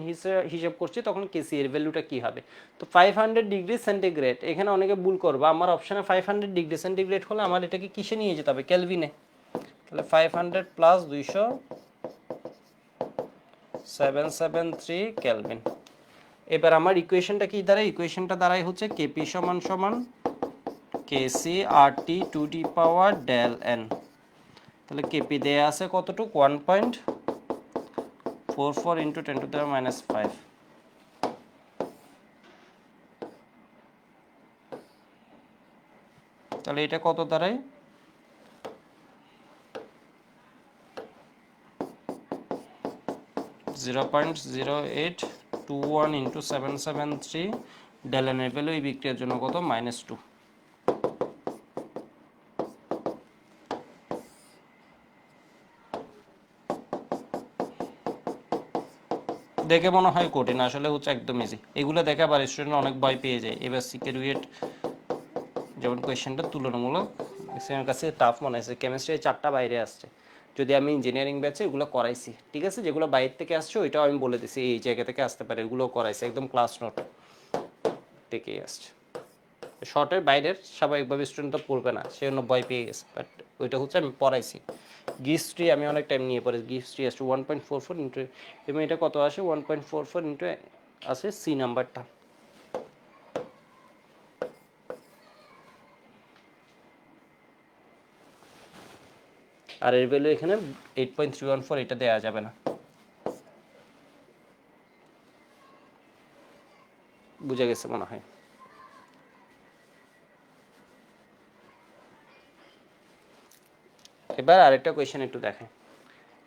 হিসেব করছি তখন কেসি এর ভ্যালুটা কি হবে। তো 500 ডিগ্রি সেন্টিগ্রেড, এখানে অনেকে ভুল করবে, আমার অপশানে 500 ডিগ্রি সেন্টিগ্রেড হলে আমার এটাকে কিসে নিয়ে যেতে হবে কেলভিনে, তাহলে 500 প্লাস 200 773 কেলভিন। এবার আমার ইকুয়েশনটা কি দাঁড়ায়, ইকুয়েশনটা দাঁড়ায় হচ্ছে কেপি সমান সমান Kc R T to the power delta n, তাহলে কেপি দেয়া আছে কতটুক 1.44 ইন্টু 10 টু দ্য মাইনাস 5, তাহলে এটা কত দাঁড়ায় 0.0821 ইন্টু 773, ডেলেনের ভ্যালু এই বিক্রিয়ার জন্য কত -2। দেখে মনে হয় কঠিন, আসলে হচ্ছে একদম ইজি, এগুলো দেখে আবার স্টুডেন্ট অনেক ভয় পেয়ে যায়। এবার সিকেরুয়েট যেমন কোয়েশ্চেনটা তুলনামূলক এর কাছে টাফ মনে হয়েছে, কেমিস্ট্রি 4টা বাইরে আসছে, যদি আমি ইঞ্জিনিয়ারিং ব্যাচে এগুলো করাইছি, ঠিক আছে, যেগুলো বাইরে থেকে আসছে ওইটাও আমি বলে দিছি এই জায়গা থেকে আসতে পারে, এগুলো করাইছি একদম ক্লাস নোট থেকেই আসছে। শর্টের বাইরের স্বাভাবিকভাবে স্টুডেন্ট তো পড়বে না, সে জন্য ভয় পেয়ে গেছে, বাট ওইটা হচ্ছে আমি পড়াইছি। গিস্ট্রি আমি অনেক টাইম নিয়ে পড়েছি, গিস্ট্রি আসছে 1.44 ইন্টু, এবং এটা কত আসে 1.44 ইন্টু আসে সি নাম্বারটা। আর এর ভ্যালু এখানে 8.314, এটা দেওয়া যাবে না, বুঝে গেছে মনে হয়। এবার আরেকটা কোয়েশ্চেন একটু দেখেন,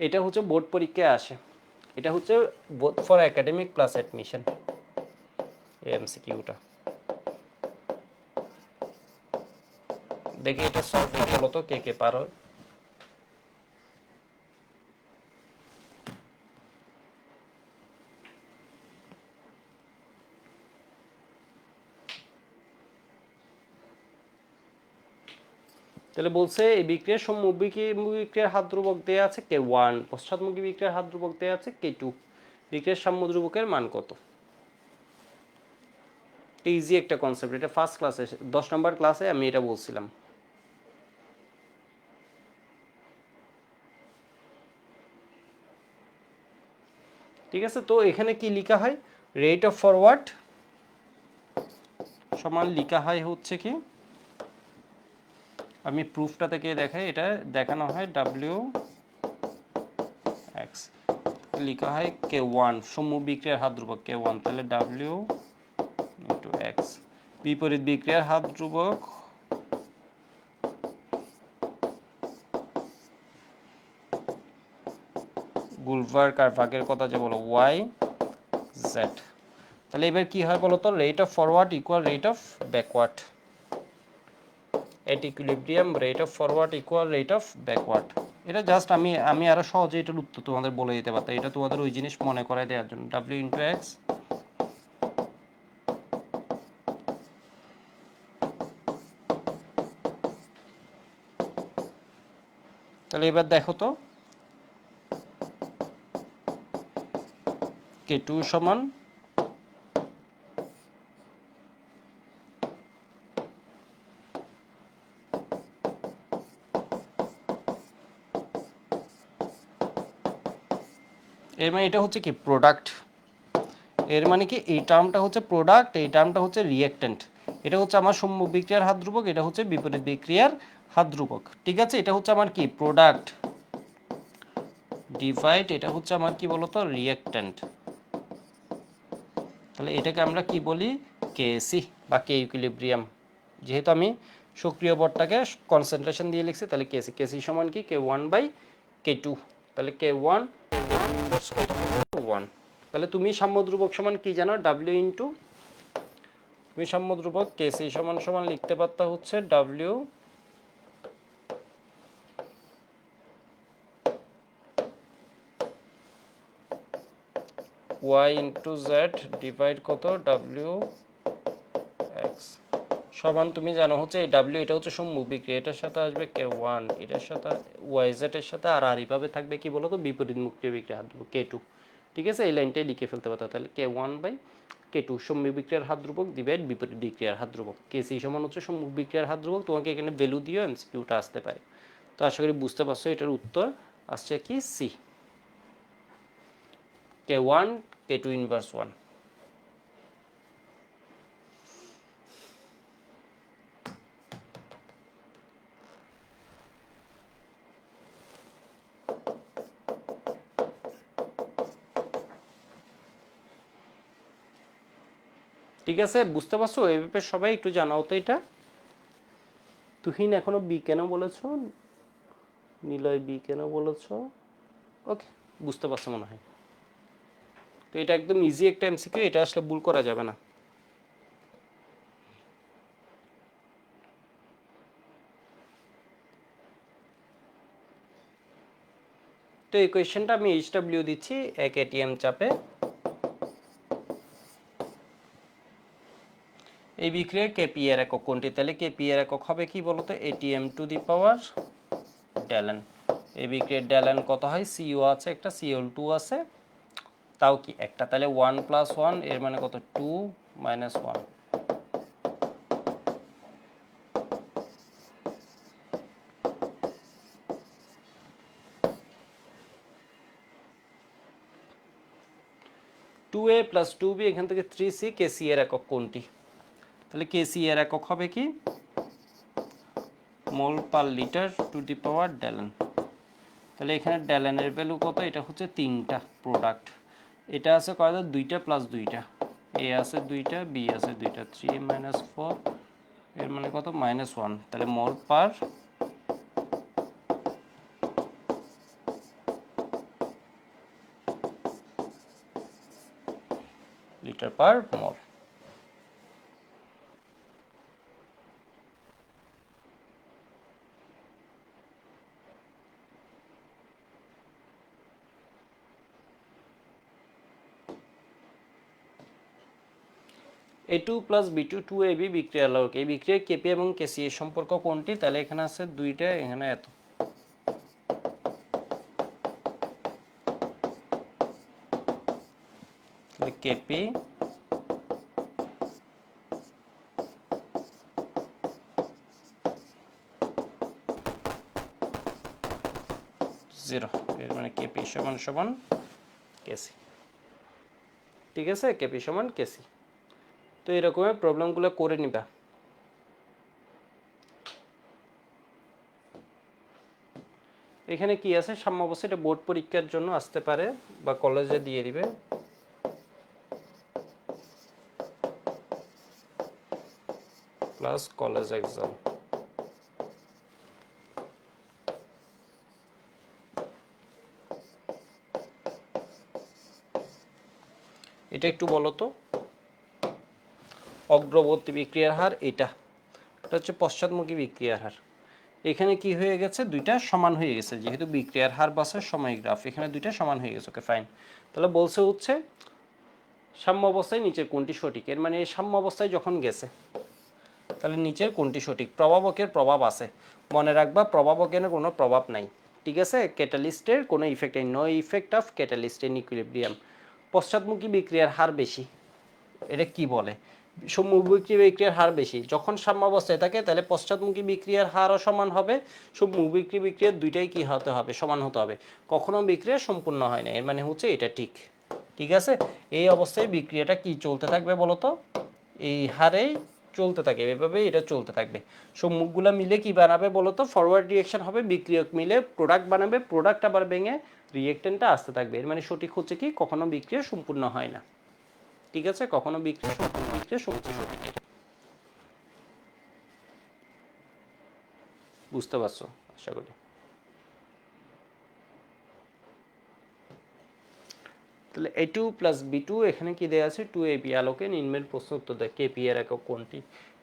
এটা হচ্ছে বোর্ড পরীক্ষায় আসে, এটা হচ্ছে both for academic plus admission এমসিকিউটা, দেখি এটা সলভ হলো তো কে কে পারো। তো তাহলে বলছে এই বিক্রিয়ার সম্মুখী বিক্রিয়ার হাত ধ্রুবক দেওয়া আছে K1, পশ্চাৎমুখী বিক্রিয়ার হাত ধ্রুবক দেওয়া আছে K2। বিক্রিয়ার সাম্য ধ্রুবকের মান কত? ইজি একটা কনসেপ্ট, এটা ফার্স্ট ক্লাসে 10 নম্বর ক্লাসে আমি এটা বলছিলাম। ঠিক আছে, তো এখানে কি লেখা হয়? রেট অফ ফরওয়ার্ড সমান লেখা হয় হচ্ছে কি, আমি প্রুফটা থেকে দেখাই, এটা দেখানো হয় W x, লেখা হয় K1 সম্মুখ বিক্রিয়ার হাত ধ্রুবক K1, তাহলে W ইন্টু x। বিপরীত বিক্রিয়ার হাত ধ্রুবক গুলভার্গ আর ভাগের কথা যে বলো y z। তাহলে এবার কি হয় বলো তো, rate of forward equal rate of backward, at equilibrium rate of forward equal rate of backward. এটা জাস্ট আমি আরো সহজে এটার উত্তর তোমাদের বলে দিতে পারতাম, এটা তোমাদের ওই জিনিস মনে করাই দেওয়ার জন্য। W ইন্টু এক্স, তাহলে এবার দেখো তো K2 সমান এর মানে এটা হচ্ছে কি প্রোডাক্ট, এর মানে কি এই টার্মটা হচ্ছে প্রোডাক্ট, এই টার্মটা হচ্ছে রিঅ্যাক্ট্যান্ট। এটা হচ্ছে আমার সম্মুখ বিক্রিয়ার হাত ধ্রুবক, এটা হচ্ছে বিপরীত বিক্রিয়ার হাত ধ্রুবক। ঠিক আছে, এটা হচ্ছে আমার কি প্রোডাক্ট ডিভাইড, এটা হচ্ছে আমার কি বলতো রিঅ্যাক্ট্যান্ট। তাহলে এটাকে আমরা কি বলি কেসি বা কে ইকুইলিব্রিয়াম। যেহেতু আমি সক্রিয় বলটাকে কনসেন্ট্রেশন দিয়ে লিখছি, তাহলে কেসি, কেসি সমান কি K1/K2। তাহলে K1 1। তাহলে তুমি সাম্য ধ্রুবক সমান কি জানো? W ইন্টু, তুমি সাম্য ধ্রুবক কেসি সমান সমান লিখতে পারতা হচ্ছে W y into Z divide কত W x সমান, তুমি জানো হচ্ছে এই W এটা হচ্ছে সম্মুখ বিক্রিয়া, এটার সাথে আসবে K1, এটার সাথে YZ এর সাথে আর এইভাবে থাকবে কি বলো তো বিপরীত মুক্তি বিক্রিয়া হাত ধ্রুবক K2। ঠিক আছে, এই লাইনটাই লিখে ফেলতে পারতো, তাহলে K1/K2 সম্মুখ বিক্রিয়ার হাত ধ্রুবক ডিভাইড বিপরীত বিক্রিয়ার হাত ধ্রুবক। কেসি সমান হচ্ছে সম্মুখ বিক্রিয়ার হাত ধ্রুবক, তোমাকে এখানে ভ্যালু দিও এমসিকিউটা আসতে পারে। তো আশা করি বুঝতে পারছো, এটার উত্তর আসছে কি সি, K1 K2 ইনভার্স 1। ঠিক আছে, বুঝতে পারছো? এই ব্যাপারে সবাই একটু জানাও তো এটা। তুহিন এখনো বি কেন বলেছো? নিলয় বি কেন বলেছো? ওকে, বুঝতে পারছো মনে হয়। তো এটা একদম ইজি একটা এমসিকিউ, এটা আসলে ভুল করা যাবে না। তো এই কোয়েশ্চেনটা আমি HW দিচ্ছি 1 ATM চাপে। এই বিক্রিয়ার কেপি এর একক কোনটি? তাহলে কেপি এর একক হবে কি বলতো ATM টু দি পাওয়ার ডেলেন। এই বিক্রিয়ার ডেলেন কত হয়? সিও আছে একটা, Cl2 আছে, তাও কি একটা, তাহলে 1 + 1 এর মানে কত 2 - 1 2a + 2b, এখান থেকে 3c। কেসি এর একক কোনটি? তাহলে কেসি এর একক হবে কি মোল per litre two the power ডেলেন। তাহলে এখানে ডেলেনের ভ্যালু কত? এটা হচ্ছে 3টা প্রোডাক্ট, এটা আছে কয়টা? 2টা + 2টা, এ আছে 2টা, বি আছে 2টা, 3 - 4 এর মানে কত -1। তাহলে মোল পার লিটার পার মোল। A2 প্লাস B2 2AB বিক্রিয়া আলোক, এই বিক্রিয়ায় কেপি এবং কেসি এর সম্পর্ক কোনটি? তাহলে এখানে আছে দুইটা, এখানে এত, তাহলে কেপি জিরো, এর মানে কেপি সমান সমান কেসি। ঠিক আছে, কেপি সমান কেসি। তো এরকমের প্রবলেমগুলো করে নিবা। এখানে কি আছে সাম্যাবস্থা, এটা বোর্ড পরীক্ষার জন্য আসতে পারে বা কলেজে দিয়ে দিবে। Plus college exam. এটা একটু বলো তো, অগ্রবর্তী বিক্রিয়ার হার এটা হচ্ছে পশ্চাৎমুখী বিক্রিয়ার হার। এখানে কি হয়ে গেছে, দুইটা সমান হয়ে গেছে, যেহেতু বিক্রিয়ার হার বাসে সময় গ্রাফ, এখানে দুইটা সমান হয়ে গেছে। Okay fine. তাহলে বলছে হচ্ছে সাম্য অবস্থায় নিচের কোনটি সঠিক, এর মানে সাম্য অবস্থায় যখন গেছে তাহলে নিচের কোনটি সঠিক? প্রভাবকের প্রভাব আছে, মনে রাখবা প্রভাবকের কোনো প্রভাব নাই। ঠিক আছে, ক্যাটালিস্টের কোনো ইফেক্ট নেই, no effect of catalyst in equilibrium. পশ্চাৎমুখী বিক্রিয়ার হার বেশি, এটা কি বলে? সম্মুখী বিক্রিয়ার হার বেশি যখন সাম্যাবস্থায় থাকে, তাহলে পশ্চাৎমুখী বিক্রিয়ার হারও সমান হবে, সম্মুখী বিক্রিয়ার দুইটাই কি হতে হবে, সমান হতে হবে। কখনো বিক্রিয়া সম্পূর্ণ হয় না, এর মানে হচ্ছে এটা ঠিক। ঠিক আছে, এই অবস্থায় বিক্রিয়াটা কি চলতে থাকবে বলতো? এই হারেই চলতে থাকে, এভাবেই এটা চলতে থাকবে। সম্মুখগুলা মিলে কি বানাবে বলতো? ফরওয়ার্ড রিয়েকশন হবে, বিক্রিয়ক মিলে প্রোডাক্ট বানাবে, প্রোডাক্ট আবার ভেঙে রিয়েক্টেন্টটা আসতে থাকবে। এর মানে সঠিক হচ্ছে কি, কখনো বিক্রিয়া সম্পূর্ণ হয় না। ঠিক আছে, কখনো বিক্রিয়া সঠিক। বুঝতে পারছো আশা করি। তাহলে A2 প্লাস B2 এখানে কি দেওয়া আছে, 2AB আলোকে নিম্নের প্রশ্ন উত্তর দেয়। কেপি এর একক কোনটি?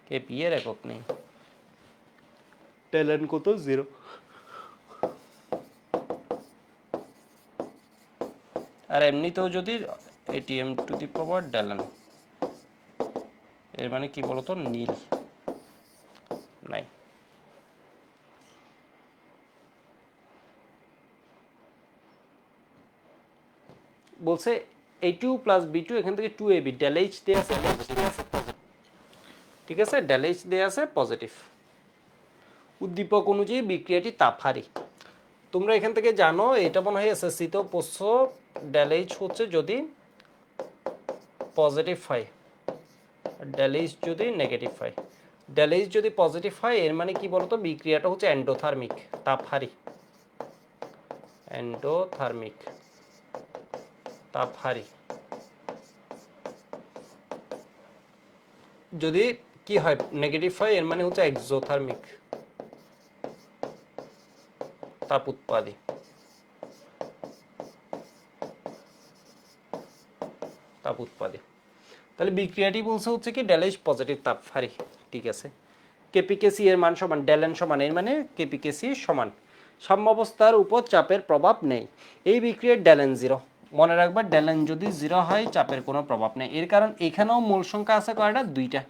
কেপি এর একক নেই, ট্যালেন্ট কত? 0। আর এমনিতেও যদি ATM টু দি পাওয়ার ড্যালেন, এর মানে কি বলতো, নীল নাই। বলছে A2 প্লাস B2 এখান থেকে 2AB ড্যালেজ দেওয়া আছে পজিটিভ। ঠিক আছে, ড্যালেজ দেওয়া আছে পজিটিভ। উদ্দীপক অনুযায়ী বিক্রিয়াটি তাপহারী। তোমরা এখান থেকে জানো, এটা মনে হয় এসএসসিতেও পড়ছো, ড্যালেজ হচ্ছে যদি পজিটিভ হয়, ড্যালেজ যদি নেগেটিভ হয়। ড্যালেজ যদি পজিটিভ হয় এর মানে কি বলতো, বিক্রিয়াটা হচ্ছে এন্ডোথার্মিক, তাপহারী। এন্ডোথার্মিক, তাপহারী। যদি কি হয়, নেগেটিভ হয়, এর মানে হচ্ছে এক্সোথার্মিক, তাপ উৎপাদী। তাপ উৎপাদী। তাহলে বিক্রিয়াটি বলছে হচ্ছে কি ড্যালেজ পজিটিভ তাপহারী। ঠিক আছে, কেপিকেসি এর মান সমান ড্যালেন সমান, এর মানে কেপিকেসি সমান। সাম্যাবস্থার উপর চাপের প্রভাব নেই, এই বিক্রিয়ার ড্যালেন 0। মনে রাখবা ড্যালেন যদি 0 হয় চাপের কোনো প্রভাব নেই। এর কারণ এখানেও মূল সংখ্যা আছে কয়টা, দুইটা।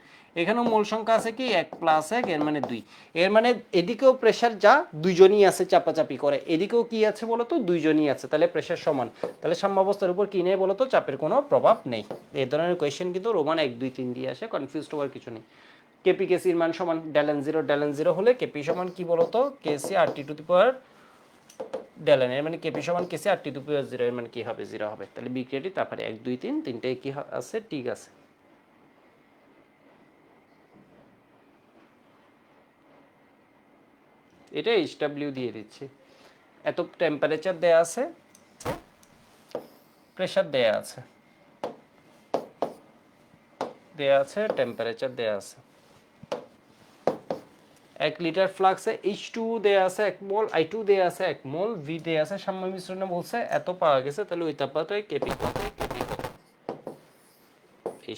এখানেও মূল সংখ্যা আছে কি 1 + 1, এর মানে 2। এর মানে এদিকেও প্রেশার যা দুইজনই আছে চাপাচাপি করে, এদিকেও কি আছে বলতো, দুইজনই আছে, তাহলে প্রেশার সমান। তাহলে সাম্যাবস্থার উপর কি নেই বলতো, চাপের কোনো প্রভাব নেই। এই ধরনের কোয়েশ্চেন কিন্তু রোমান 1 2 3 দিয়ে আসে, কনফিউজড হওয়ার কিছু নেই। কেপি কেসির মান সমান ড্যালেন 0, ড্যালেন 0 হলে কেপি সমান কি বলতো, কেসি RT টু দি পাওয়ার ড্যালেন, এর মানে কেপি সমান কেসি RT টু দি পাওয়ার 0, এর মানে কি হবে, 0 হবে। তাহলে বিক্রিয়াটি তারপরে 1 2 3 তিনটাই কি আছে, ঠিক আছে। এটা HW দিয়ে দিচ্ছি। এত টেম্পারেচার দেয়া আছে, প্রেসার দেয়া আছে, টেম্পারেচার দেয়া আছে। 1 লিটার ফ্লাক্সে H2 দেয়া আছে 1 মোল, I2 দেয়া আছে 1 মোল, V দেয়া আছে সাম্য মিশ্রণে বলছে এত পাওয়া গেছে, তাহলে ওই তাপমাত্রায় কেপি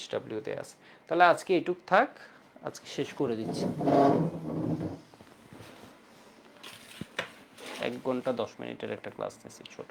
HW দেয়া আছে। তাহলে আজকে এইটুক থাক, আজকে শেষ করে দিচ্ছি। 1 ঘন্টা 10 মিনিটের একটা ক্লাস নিয়েছি ছোট।